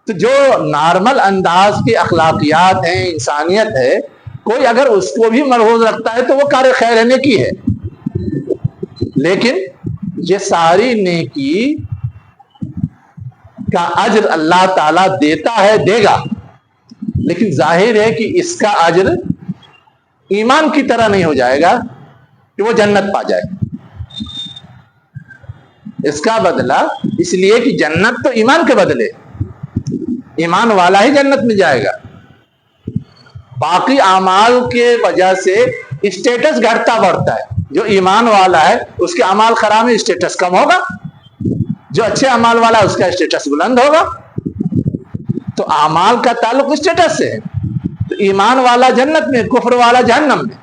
تو جو نارمل انداز کی اخلاقیات ہیں, انسانیت ہے, کوئی اگر اس کو بھی ملحوظ رکھتا ہے تو وہ کار خیر نیکی ہے. لیکن یہ ساری نیکی کا اجر اللہ تعالیٰ دیتا ہے, دے گا, لیکن ظاہر ہے کہ اس کا اجر ایمان کی طرح نہیں ہو جائے گا کہ وہ جنت پا جائے. اس کا بدلہ اس لیے کہ جنت تو ایمان کے بدلے, ایمان والا ہی جنت میں جائے گا. باقی اعمال کے وجہ سے اسٹیٹس گھٹتا بڑھتا ہے. جو ایمان والا ہے اس کے اعمال خراب میں اسٹیٹس کم ہوگا, جو اچھے اعمال والا ہے اس کا اسٹیٹس بلند ہوگا. تو اعمال کا تعلق اسٹیٹس سے ہے. تو ایمان والا جنت میں, کفر والا جہنم میں.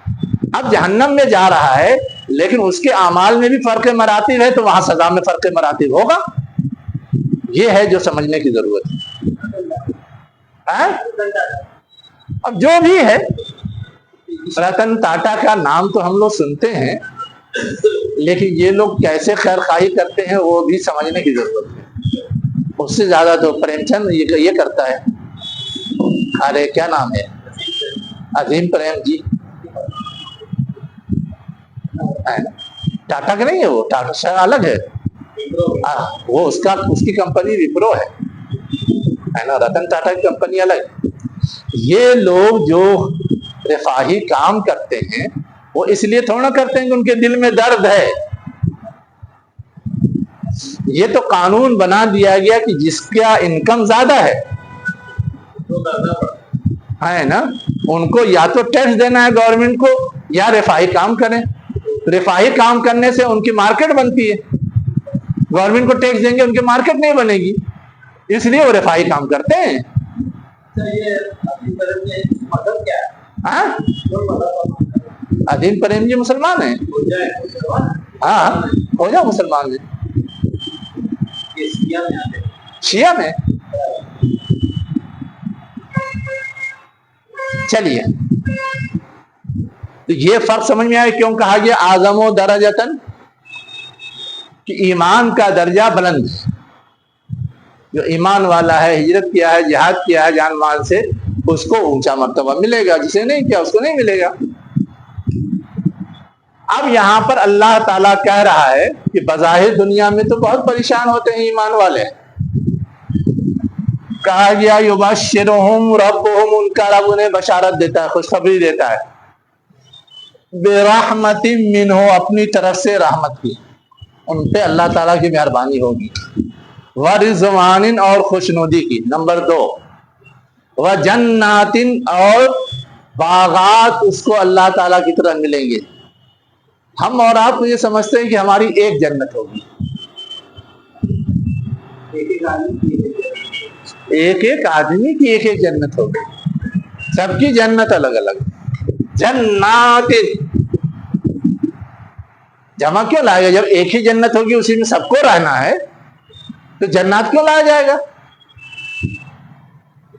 اب جہنم میں جا رہا ہے لیکن اس کے اعمال میں بھی فرق مراتب ہے, تو وہاں سزا میں فرق مراتب ہوگا. یہ ہے جو سمجھنے کی ضرورت ہے. اب جو بھی ہے, رتن ٹاٹا کا نام تو ہم لوگ سنتے ہیں, لیکن یہ لوگ کیسے خیر خواہی کرتے ہیں وہ بھی سمجھنے کی ضرورت ہے. اس سے زیادہ تو پریم چند یہ کرتا ہے. ارے کیا نام ہے, عظیم پریم جی, ٹاٹا کا نہیں ہے وہ, ٹاٹا شاید الگ ہے. وہ اس کی کمپنی وپرو ہے نا, رتن ٹاٹا کی کمپنی الگ ہے. یہ لوگ جو رفاہی کام کرتے ہیں وہ اس لیے تھوڑا کرتے ہیں کہ ان کے دل میں درد ہے. یہ تو قانون بنا دیا گیا کہ جس کا انکم زیادہ ہے نا, ان کو یا تو ٹیکس دینا ہے گورنمنٹ کو یا رفاہی کام کریں. رفاہی کام کرنے سے ان کی مارکیٹ بنتی ہے. گورنمنٹ کو ٹیکس دیں گے ان کی مارکیٹ نہیں بنے گی, اس لیے وہ رفاہی کام کرتے ہیں. عظیم پریم جی مسلمان ہیں, ہاں ہو جاؤ مسلمان میں, شیعہ میں. چلیے, تو یہ فرق سمجھ میں آئے کیوں کہا گیا اعظم و درجتن, کہ ایمان کا درجہ بلند ہے. جو ایمان والا ہے, ہجرت کیا ہے, جہاد کیا ہے جان مال سے, اس کو اونچا مرتبہ ملے گا. جسے نہیں کیا اس کو نہیں ملے گا. اب یہاں پر اللہ تعالیٰ کہہ رہا ہے کہ بظاہر دنیا میں تو بہت پریشان ہوتے ہیں ایمان والے. کہا گیا یبشرہم ربہم, ان کا رب انہیں بشارت دیتا ہے, خوشخبری دیتا ہے, برحمت منہ, اپنی طرف سے رحمت کی, ان پہ اللہ تعالیٰ کی مہربانی ہوگی. ورضوان, اور خوشنودی کی. نمبر 2, وجنات, اور باغات اس کو اللہ تعالیٰ کی طرح ملیں گے. ہم اور آپ تو یہ سمجھتے ہیں کہ ہماری ایک جنت ہوگی, ایک ایک آدمی کی ایک ایک جنت ہوگی, سب کی جنت الگ الگ. جنات جمع کیوں لائے گا؟ جب ایک ہی جنت ہوگی اسی میں سب کو رہنا ہے تو جنات کیوں لایا جائے گا؟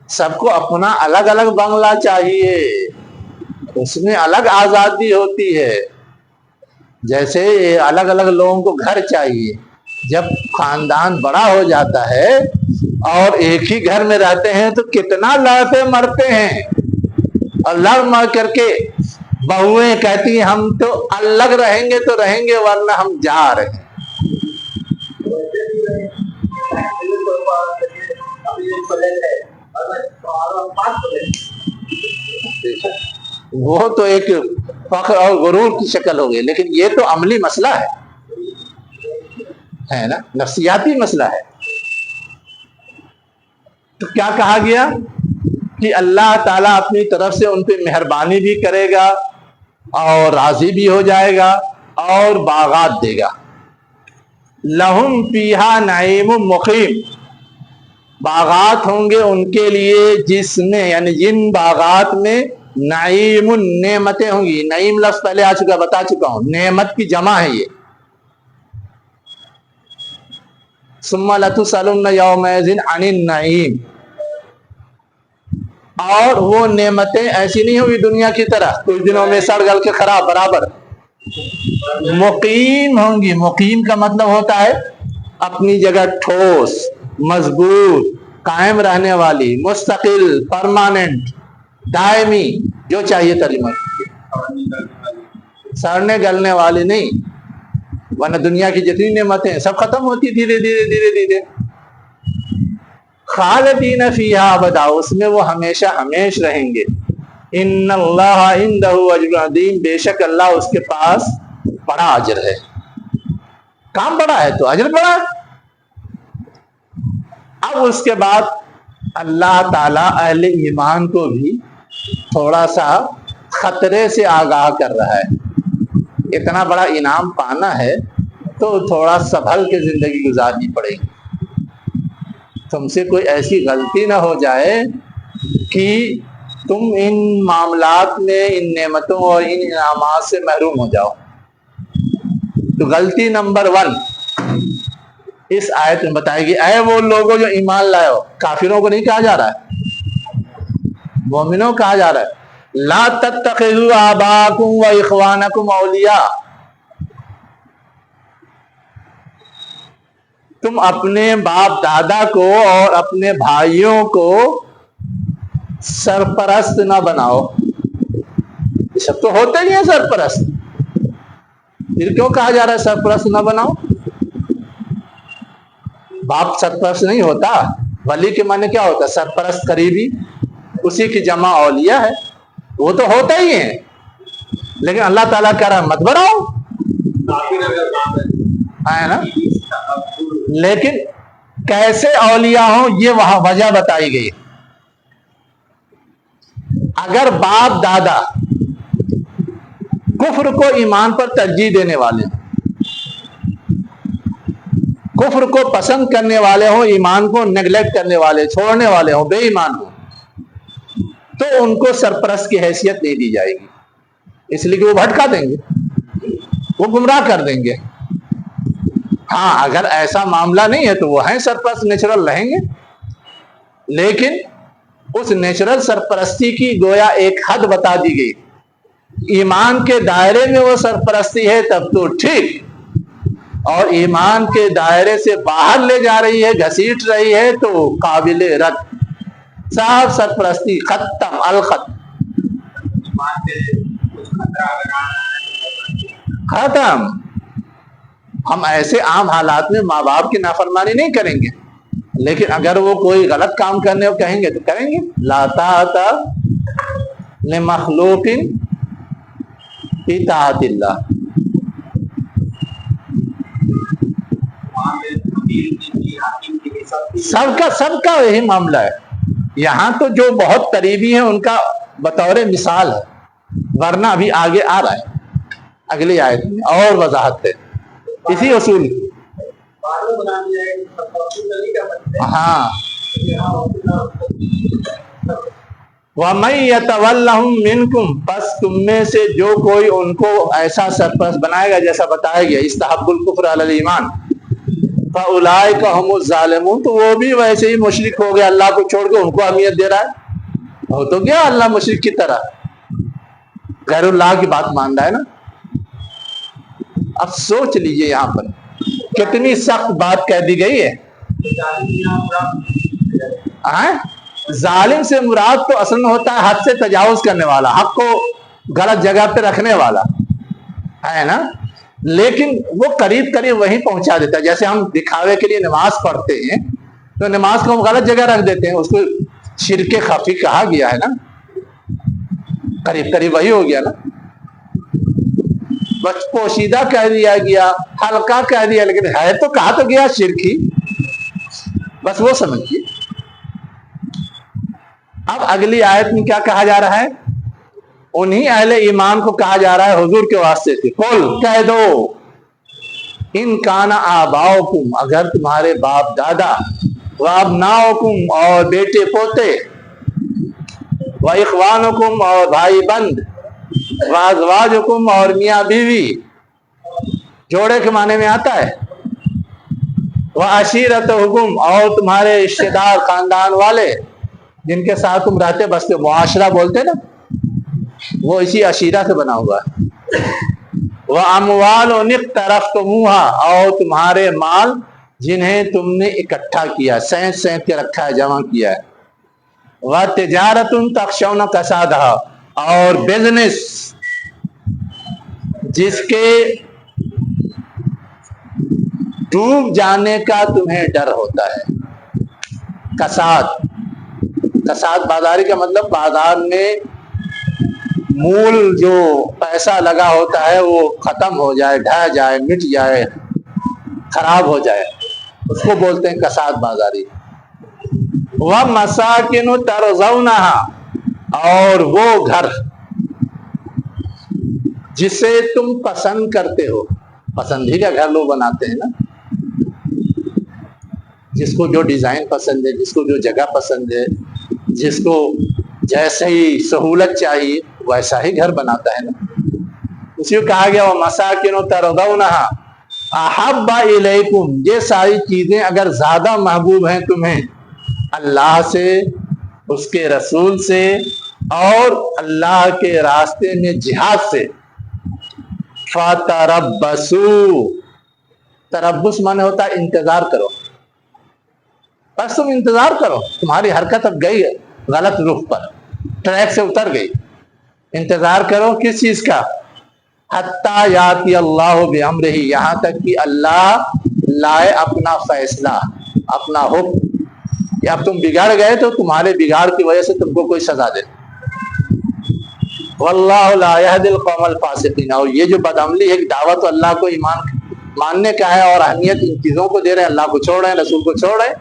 سب کو اپنا الگ الگ بنگلہ چاہیے, اس میں الگ آزادی ہوتی ہے. جیسے الگ الگ لوگوں کو گھر چاہیے. جب خاندان بڑا ہو جاتا ہے اور ایک ہی گھر میں رہتے ہیں تو کتنا لڑتے مرتے ہیں، اور لڑ مر کر کے بہویں کہتی ہیں ہم تو الگ رہیں گے تو رہیں گے ورنہ ہم جا رہے ہیں۔ وہ تو ایک فخر اور غرور کی شکل ہو گئی، لیکن یہ تو عملی مسئلہ ہے نا، نفسیاتی مسئلہ ہے۔ تو کیا کہا گیا کہ اللہ تعالیٰ اپنی طرف سے ان پہ مہربانی بھی کرے گا اور راضی بھی ہو جائے گا اور باغات دے گا۔ لہم فیہا نعیم مقیم، باغات ہوں گے ان کے لیے جس میں یعنی جن باغات میں نعیم نعمتیں ہوں گی۔ نعیم لفظ پہلے آ چکا، بتا چکا ہوں، نعمت کی جمع ہے یہ۔ ثم لتسألن یومئذ عن النعیم، اور وہ نعمتیں ایسی نہیں ہوگی دنیا کی طرح کچھ دنوں میں سڑ گل کے خراب، برابر مقیم ہوں گی۔ مقیم کا مطلب ہوتا ہے اپنی جگہ ٹھوس، مضبوط، قائم رہنے والی، مستقل، پرماننٹ، دائمی، جو چاہیے ترجمہ، سڑنے گلنے والی نہیں، ورنہ دنیا کی جتنی نعمتیں سب ختم ہوتی دھیرے دھیرے دھیرے دھیرے۔ خالدین فیہا ابدا، اس میں وہ ہمیشہ ہمیش رہیں گے۔ ان اللہ عندہ اجر عظیم، بے شک اللہ اس کے پاس بڑا اجر ہے۔ کام بڑا ہے تو اجر بڑا ہے۔ اب اس کے بعد اللہ تعالیٰ اہل ایمان کو بھی تھوڑا سا خطرے سے آگاہ کر رہا ہے۔ اتنا بڑا انعام پانا ہے تو تھوڑا سنبھل کے زندگی گزارنی پڑے گی۔ تم سے کوئی ایسی غلطی نہ ہو جائے کہ تم ان معاملات میں، ان نعمتوں اور ان انعامات سے محروم ہو جاؤ۔ تو غلطی نمبر 1 اس آیت میں بتائے گی، اے وہ لوگوں جو ایمان لائے ہو، کافروں کو نہیں کہا جا رہا ہے، مومنوں کہا جا رہا ہے، لا تتخذوا آباءکم و اخوانکم اولیاء، تم اپنے باپ دادا کو اور اپنے بھائیوں کو سرپرست نہ بناؤ۔ یہ سب تو ہوتے ہی ہیں سرپرست، پھر کیوں کہا جا رہا ہے سرپرست نہ بناؤ؟ باپ سرپرست نہیں ہوتا، ولی کے معنی کیا ہوتا ہے؟ سرپرست، قریبی، اسی کی جمع اولیاء ہے، وہ تو ہوتا ہی ہیں، لیکن اللہ تعالیٰ کہہ رہا ہے مت بڑھاؤ، ہے نا؟ لیکن کیسے اولیاء ہوں یہ وہاں وجہ بتائی گئی۔ اگر باپ دادا کفر کو ایمان پر ترجیح دینے والے ہیں، کفر کو پسند کرنے والے ہوں، ایمان کو نیگلیکٹ کرنے والے، چھوڑنے والے ہوں، بے ایمان ہوں، تو ان کو سرپرست کی حیثیت نہیں دی جائے گی، اس لیے کہ وہ بھٹکا دیں گے، وہ گمراہ کر دیں گے۔ ہاں اگر ایسا معاملہ نہیں ہے تو وہ ہیں سرپرست، نیچرل رہیں گے، لیکن اس نیچرل سرپرستی کی گویا ایک حد بتا دی گئی۔ ایمان کے دائرے میں وہ سرپرستی ہے تب تو ٹھیک، اور ایمان کے دائرے سے باہر لے جا رہی ہے، گھسیٹ رہی ہے، تو قابل رد، صاحب سرپرستی ختم، الختم، ختم۔ ہم ایسے عام حالات میں ماں باپ کی نافرمانی نہیں کریں گے، لیکن اگر وہ کوئی غلط کام کرنے کو کہیں گے تو کریں گے۔ لا طاعۃ لمخلوق فی طاعۃ اللہ۔ سب کا یہی معاملہ ہے۔ یہاں تو جو بہت قریبی ہیں ان کا بطور مثال ہے، ورنہ ابھی آگے آ رہا ہے اگلی آیت میں اور وضاحت ہے اسی اصول کی۔ ہاں، وَمَن يَتَوَلَّهُم مِّنكُم، پس تم میں سے جو کوئی ان کو ایسا سرپرست بنائے گا جیسا بتایا گیا، استحب الکفر علی الایمان، فَأُولَٰئِکَ هُمُ الظَّالِمُونَ، تو وہ بھی ویسے ہی مشرک ہو گئے، اللہ کو چھوڑ کے ان کو اہمیت دے رہا ہے، ہو تو گیا اللہ مشرک کی طرح، غیر اللہ کی بات مان رہا ہے نا۔ اب سوچ لیجئے یہاں پر کتنی سخت بات کہہ دی گئی ہے ظالم سے مراد تو اصل میں ہوتا ہے حد سے تجاوز کرنے والا، حق کو غلط جگہ پہ رکھنے والا ہے نا، لیکن وہ قریب قریب وہیں پہنچا دیتا ہے۔ جیسے ہم دکھاوے کے لیے نماز پڑھتے ہیں تو نماز کو ہم غلط جگہ رکھ دیتے ہیں، اس کو شرک خفی کہا گیا ہے نا، قریب قریب وہی ہو گیا نا، بس پوشیدہ کہہ دیا گیا، ہلکا کہہ دیا، لیکن ہے تو کہا تو گیا شرک ہی، بس وہ سمجھیے۔ اب اگلی آیت میں کیا کہا جا رہا ہے؟ انہی اہل ایمان کو کہا جا رہا ہے حضور کے واسطے سے، قل کہہ دو، ان کانا آباؤکم، اگر تمہارے باپ دادا، وابناؤکم، اور بیٹے پوتے، واخوانکم، اور بھائی بند، وازواجکم، اور میاں بیوی، جوڑے کے معنی میں آتا ہے، وعشیرتکم، اور تمہارے رشتے دار خاندان والے جن کے ساتھ تم رہتے بستے، معاشرہ بولتے نا، وہ اسی عشیرہ سے بنا ہوا ہے، وَأَمْوَالٌ اقْتَرَفْتُمُوهَا، اور تمہارے مال جنہیں تم نے اکٹھا کیا، سینت سینت کے رکھا ہے، جمع کیا ہے، وَتِجَارَةٌ تَخْشَوْنَ كَسَادَهَا، اور بزنس جس کے ڈوب جانے کا تمہیں ڈر ہوتا ہے۔ کساد، کساد بازاری کا مطلب بازار میں مول جو پیسہ لگا ہوتا ہے وہ ختم ہو جائے، ڈھہ جائے، مٹ جائے، خراب ہو جائے، اس کو بولتے ہیں کساد بازاری۔ وَمَسَاكِنُ تَرْضَوْنَهَا، اور وہ گھر جسے تم پسند کرتے ہو، پسندیدہ گھر لوگ بناتے ہیں نا، جس کو جو ڈیزائن پسند ہے، جس کو جو جگہ پسند ہے، جس کو جیسے ہی سہولت چاہیے ویسا ہی گھر بناتا ہے نا، اسی کو کہا گیا وَمَسَاكِنُ تَرْضَوْنَهَا أَحَبَّ إِلَيْكُمْ، یہ ساری چیزیں اگر زیادہ محبوب ہیں تمہیں اللہ سے، اس کے رسول سے، اور اللہ کے راستے میں جہاد سے، فَتَرَبَّصُوا، تربص مانے ہوتا ہے انتظار کرو، بس تم انتظار کرو، تمہاری حرکت اب گئی ہے غلط رخ پر، ٹریک سے اتر گئی، انتظار کرو کس چیز کا؟ حتی یاتی اللہ بامرہ، یہاں تک کہ اللہ لائے اپنا فیصلہ، اپنا حکم، کہ اب تم بگڑ گئے تو تمہارے بگاڑ کی وجہ سے تم کو کوئی سزا دے۔ واللہ لا یہدی القوم الفاسقین، اور یہ جو بدعملی ہے، دعوت اللہ کو ایمان ماننے کا ہے اور اہمیت ان چیزوں کو دے رہے ہیں، اللہ کو چھوڑ رہے ہیں، رسول کو چھوڑ رہے ہیں،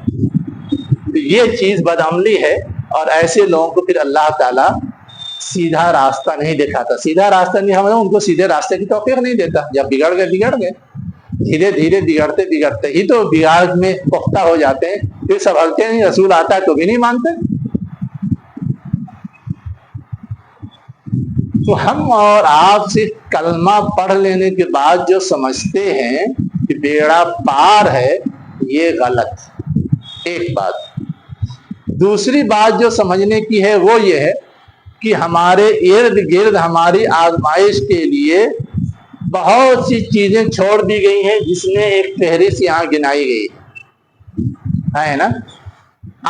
تو یہ چیز بدعملی ہے، اور ایسے لوگوں کو پھر اللہ تعالیٰ سیدھا راستہ نہیں دکھاتا۔ سیدھا راستہ نہیں، ہم ان کو سیدھے راستے کی توفیق نہیں دیتا، جب بگڑ گئے بگڑ گئے، دھیرے دھیرے بگڑتے بگڑتے ہی تو بگاڑ میں پختہ ہو جاتے ہیں، پھر سنبھلتے نہیں، رسول آتا ہے تو بھی نہیں مانتے۔ تو ہم اور آپ صرف کلمہ پڑھ لینے کے بعد جو سمجھتے ہیں کہ بیڑا پار ہے، یہ غلط ایک بات۔ دوسری بات جو سمجھنے کی ہے وہ یہ ہے کہ ہمارے ارد گرد ہماری آزمائش کے لیے بہت سی چیزیں چھوڑ دی گئی ہیں، جس میں ایک فہرست یہاں گنائی گئی ہے نا۔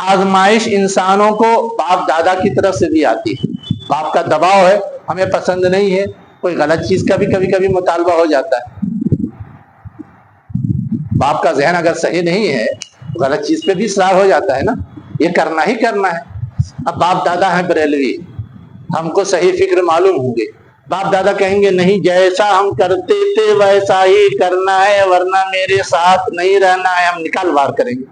آزمائش انسانوں کو باپ دادا کی طرف سے بھی آتی ہے، باپ کا دباؤ ہے، ہمیں پسند نہیں ہے، کوئی غلط چیز کا بھی کبھی کبھی مطالبہ ہو جاتا ہے، باپ کا ذہن اگر صحیح نہیں ہے غلط چیز پہ بھی اصرار ہو جاتا ہے نا، یہ کرنا ہی کرنا ہے۔ اب باپ دادا ہیں بریلوی، ہم کو صحیح فکر معلوم ہوں گے، باپ دادا کہیں گے نہیں، جیسا ہم کرتے تھے ویسا ہی کرنا ہے، ورنہ میرے ساتھ نہیں رہنا ہے، ہم نکال وار کریں گے۔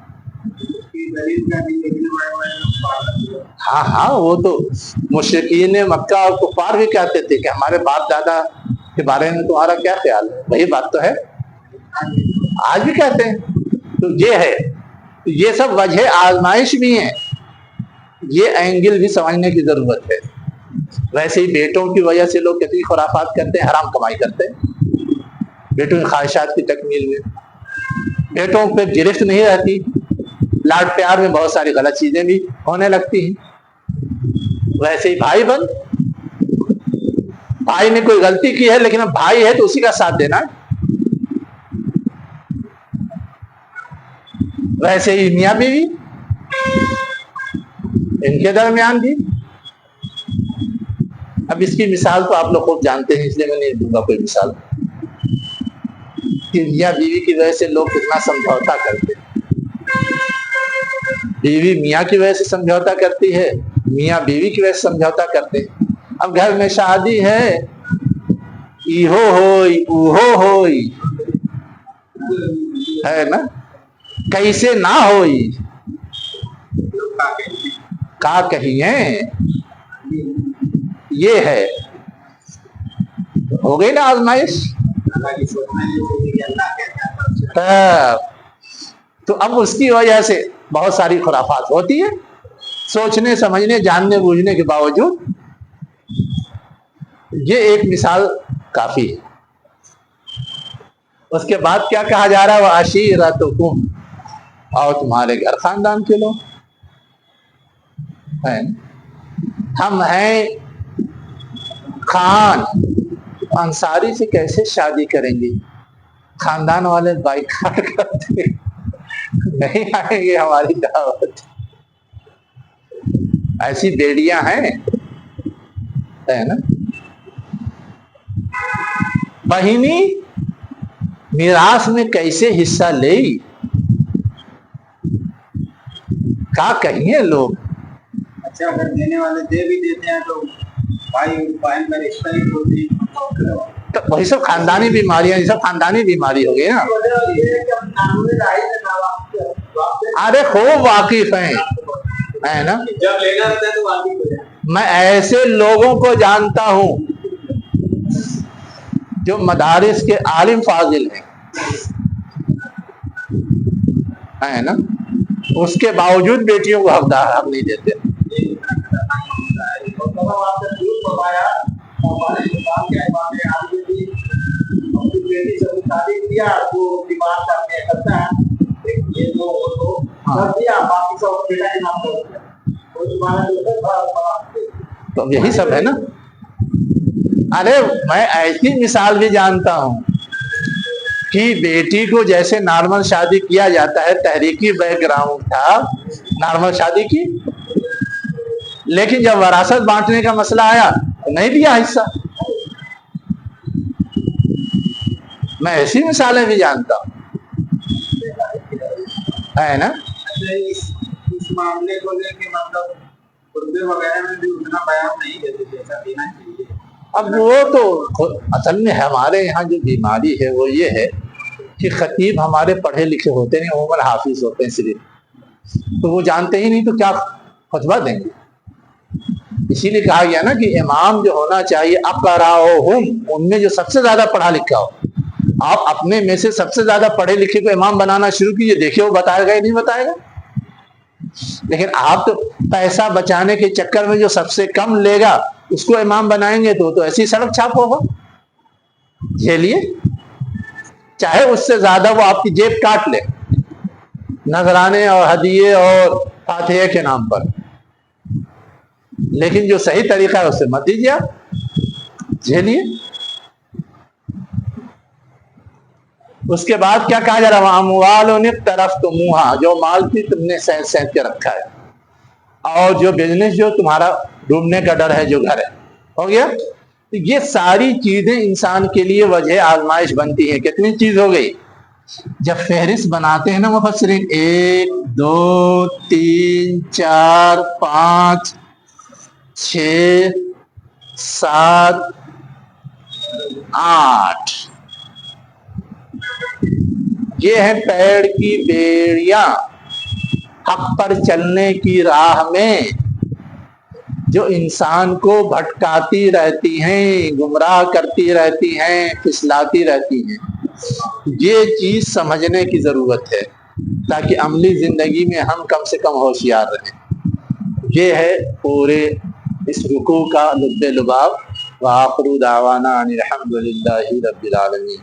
ہاں ہاں، وہ تو مشرکین مکہ اور کفار بھی کہتے تھے کہ ہمارے باپ دادا کے بارے میں تمہارا کیا خیال ہے، وہی بات تو ہے، آج بھی کہتے ہیں۔ تو یہ ہے، یہ سب وجہ آزمائش بھی ہیں، یہ اینگل بھی سمجھنے کی ضرورت ہے۔ ویسے ہی بیٹوں کی وجہ سے لوگ کتنی خرافات کرتے ہیں، حرام کمائی کرتے ہیں، بیٹوں کی خواہشات کی تکمیل میں، بیٹوں پہ گرفت نہیں رہتی، لاڈ پیار میں بہت ساری غلط چیزیں بھی ہونے لگتی ہیں۔ ویسے ہی بھائی بند، بھائی نے کوئی غلطی کی ہے لیکن اب بھائی ہے تو اسی کا ساتھ دینا ہے۔ ویسے ہی میاں بیوی ان کے درمیان بھی. اب اس کی مثال تو آپ لوگ خود جانتے ہیں، اس لیے میں نہیں دوں گا کوئی مثال کہ میاں بیوی کی وجہ سے لوگ کتنا سمجھوتا کرتے ہیں. بیوی میاں کی وجہ سے سمجھوتا کرتی ہے، میاں بیوی کی وجہ سے سمجھوتا کرتے ہیں. اب گھر میں شادی ہے، ایہو ہوئی اوہو ہوئی ہے نا، کیسے نہ ہوئی کا کہیے، یہ ہے. ہو گئی نا آزمائش. تو اب اس کی وجہ سے بہت ساری خرافات ہوتی ہے، سوچنے سمجھنے جاننے بوجھنے کے باوجود. یہ ایک مثال کافی ہے. اس کے بعد کیا کہا جا رہا ہے؟ وَعَشِيرَتُكُمْ، اور تمہارے گھر خاندان کے لوگ ہیں. ہم ہیں خان، انصاری سے کیسے شادی کریں گے؟ خاندان والے بائیکاٹ کرتے نہیں آئیں گے ہماری دعوت. ایسی بیڑیاں ہیں نا. بہنی میراث میں کیسے حصہ لے، کیا کہیں لوگ. اچھا اگر دینے والے دے بھی دیتے ہیں تو بھائی بہن کا رشتہ ہی ہوتی ہے. تو وہی سب خاندانی بیماریاں، یہ سب خاندانی بیماری ہو گئی نا. ارے خوب واقف ہیں ہے نا. جب لینا ہوتا ہے تو واقف ہو جائے. میں ایسے لوگوں کو جانتا ہوں جو مدارس کے عالم فاضل ہیں نا، اس کے باوجود بیٹیوں کو حق نہیں دیتے. تو یہی سب ہے نا. ارے میں ایسی مثال بھی جانتا ہوں کہ بیٹی کو جیسے نارمل شادی کیا جاتا ہے، تحریکی بیک گراؤنڈ تھا، نارمل شادی کی، لیکن جب وراثت بانٹنے کا مسئلہ آیا تو نہیں دیا حصہ. میں ایسی مثالیں بھی جانتا ہوں ہے نا. اس معاملے کو لے کے مطلب خطبے وغیرہ میں بھی اتنا بیان نہیں دیتے جیسا دینا چاہیے. اب وہ تو اصل میں ہمارے یہاں جو بیماری ہے وہ یہ ہے کہ خطیب ہمارے پڑھے لکھے ہوتے نہیں، عموماً حافظ ہوتے ہیں صرف، تو وہ جانتے ہی نہیں تو کیا خطبہ دیں گے. اسی لیے کہا گیا نا کہ امام جو ہونا چاہیے اقراؤہم، ان میں جو سب سے زیادہ پڑھا لکھا ہو. آپ اپنے میں سے سب سے زیادہ پڑھے لکھے کو امام بنانا شروع کیجیے، دیکھیے وہ بتائے گا یا نہیں بتائے گا. لیکن آپ تو پیسہ بچانے کے چکر میں جو سب سے کم لے گا اس کو امام بنائیں گے تو ایسی سڑک چھاپ ہوگا. چلیے چاہے اس سے زیادہ وہ آپ کی جیب کاٹ لے نذرانے اور ہدیے اور فاتحے کے نام پر، لیکن جو صحیح طریقہ ہے اس سے مت دیجیے آپ. چلیے اس کے بعد کیا کہا جا رہا ہے؟ اموال اقترفتموها، جو مال کی تم نے سینت کے رکھا ہے، اور جو بزنس جو تمہارا ڈوبنے کا ڈر ہے جو گھر ہے. ہو گیا. تو یہ ساری چیزیں انسان کے لیے وجہ آزمائش بنتی ہیں. کتنی چیز ہو گئی؟ جب فہرست بناتے ہیں نا مفسرین، 1 2 3 4 5 6 7 8، یہ ہیں پیڑ کی بیڑیاں حق پر چلنے کی راہ میں جو انسان کو بھٹکاتی رہتی ہیں، گمراہ کرتی رہتی ہیں، پھسلاتی رہتی ہیں. یہ چیز سمجھنے کی ضرورت ہے تاکہ عملی زندگی میں ہم کم سے کم ہوشیار رہیں. یہ ہے پورے اس رکوع کا لب لباب. وآخر دعوانا ان الحمد للہ رب العالمین.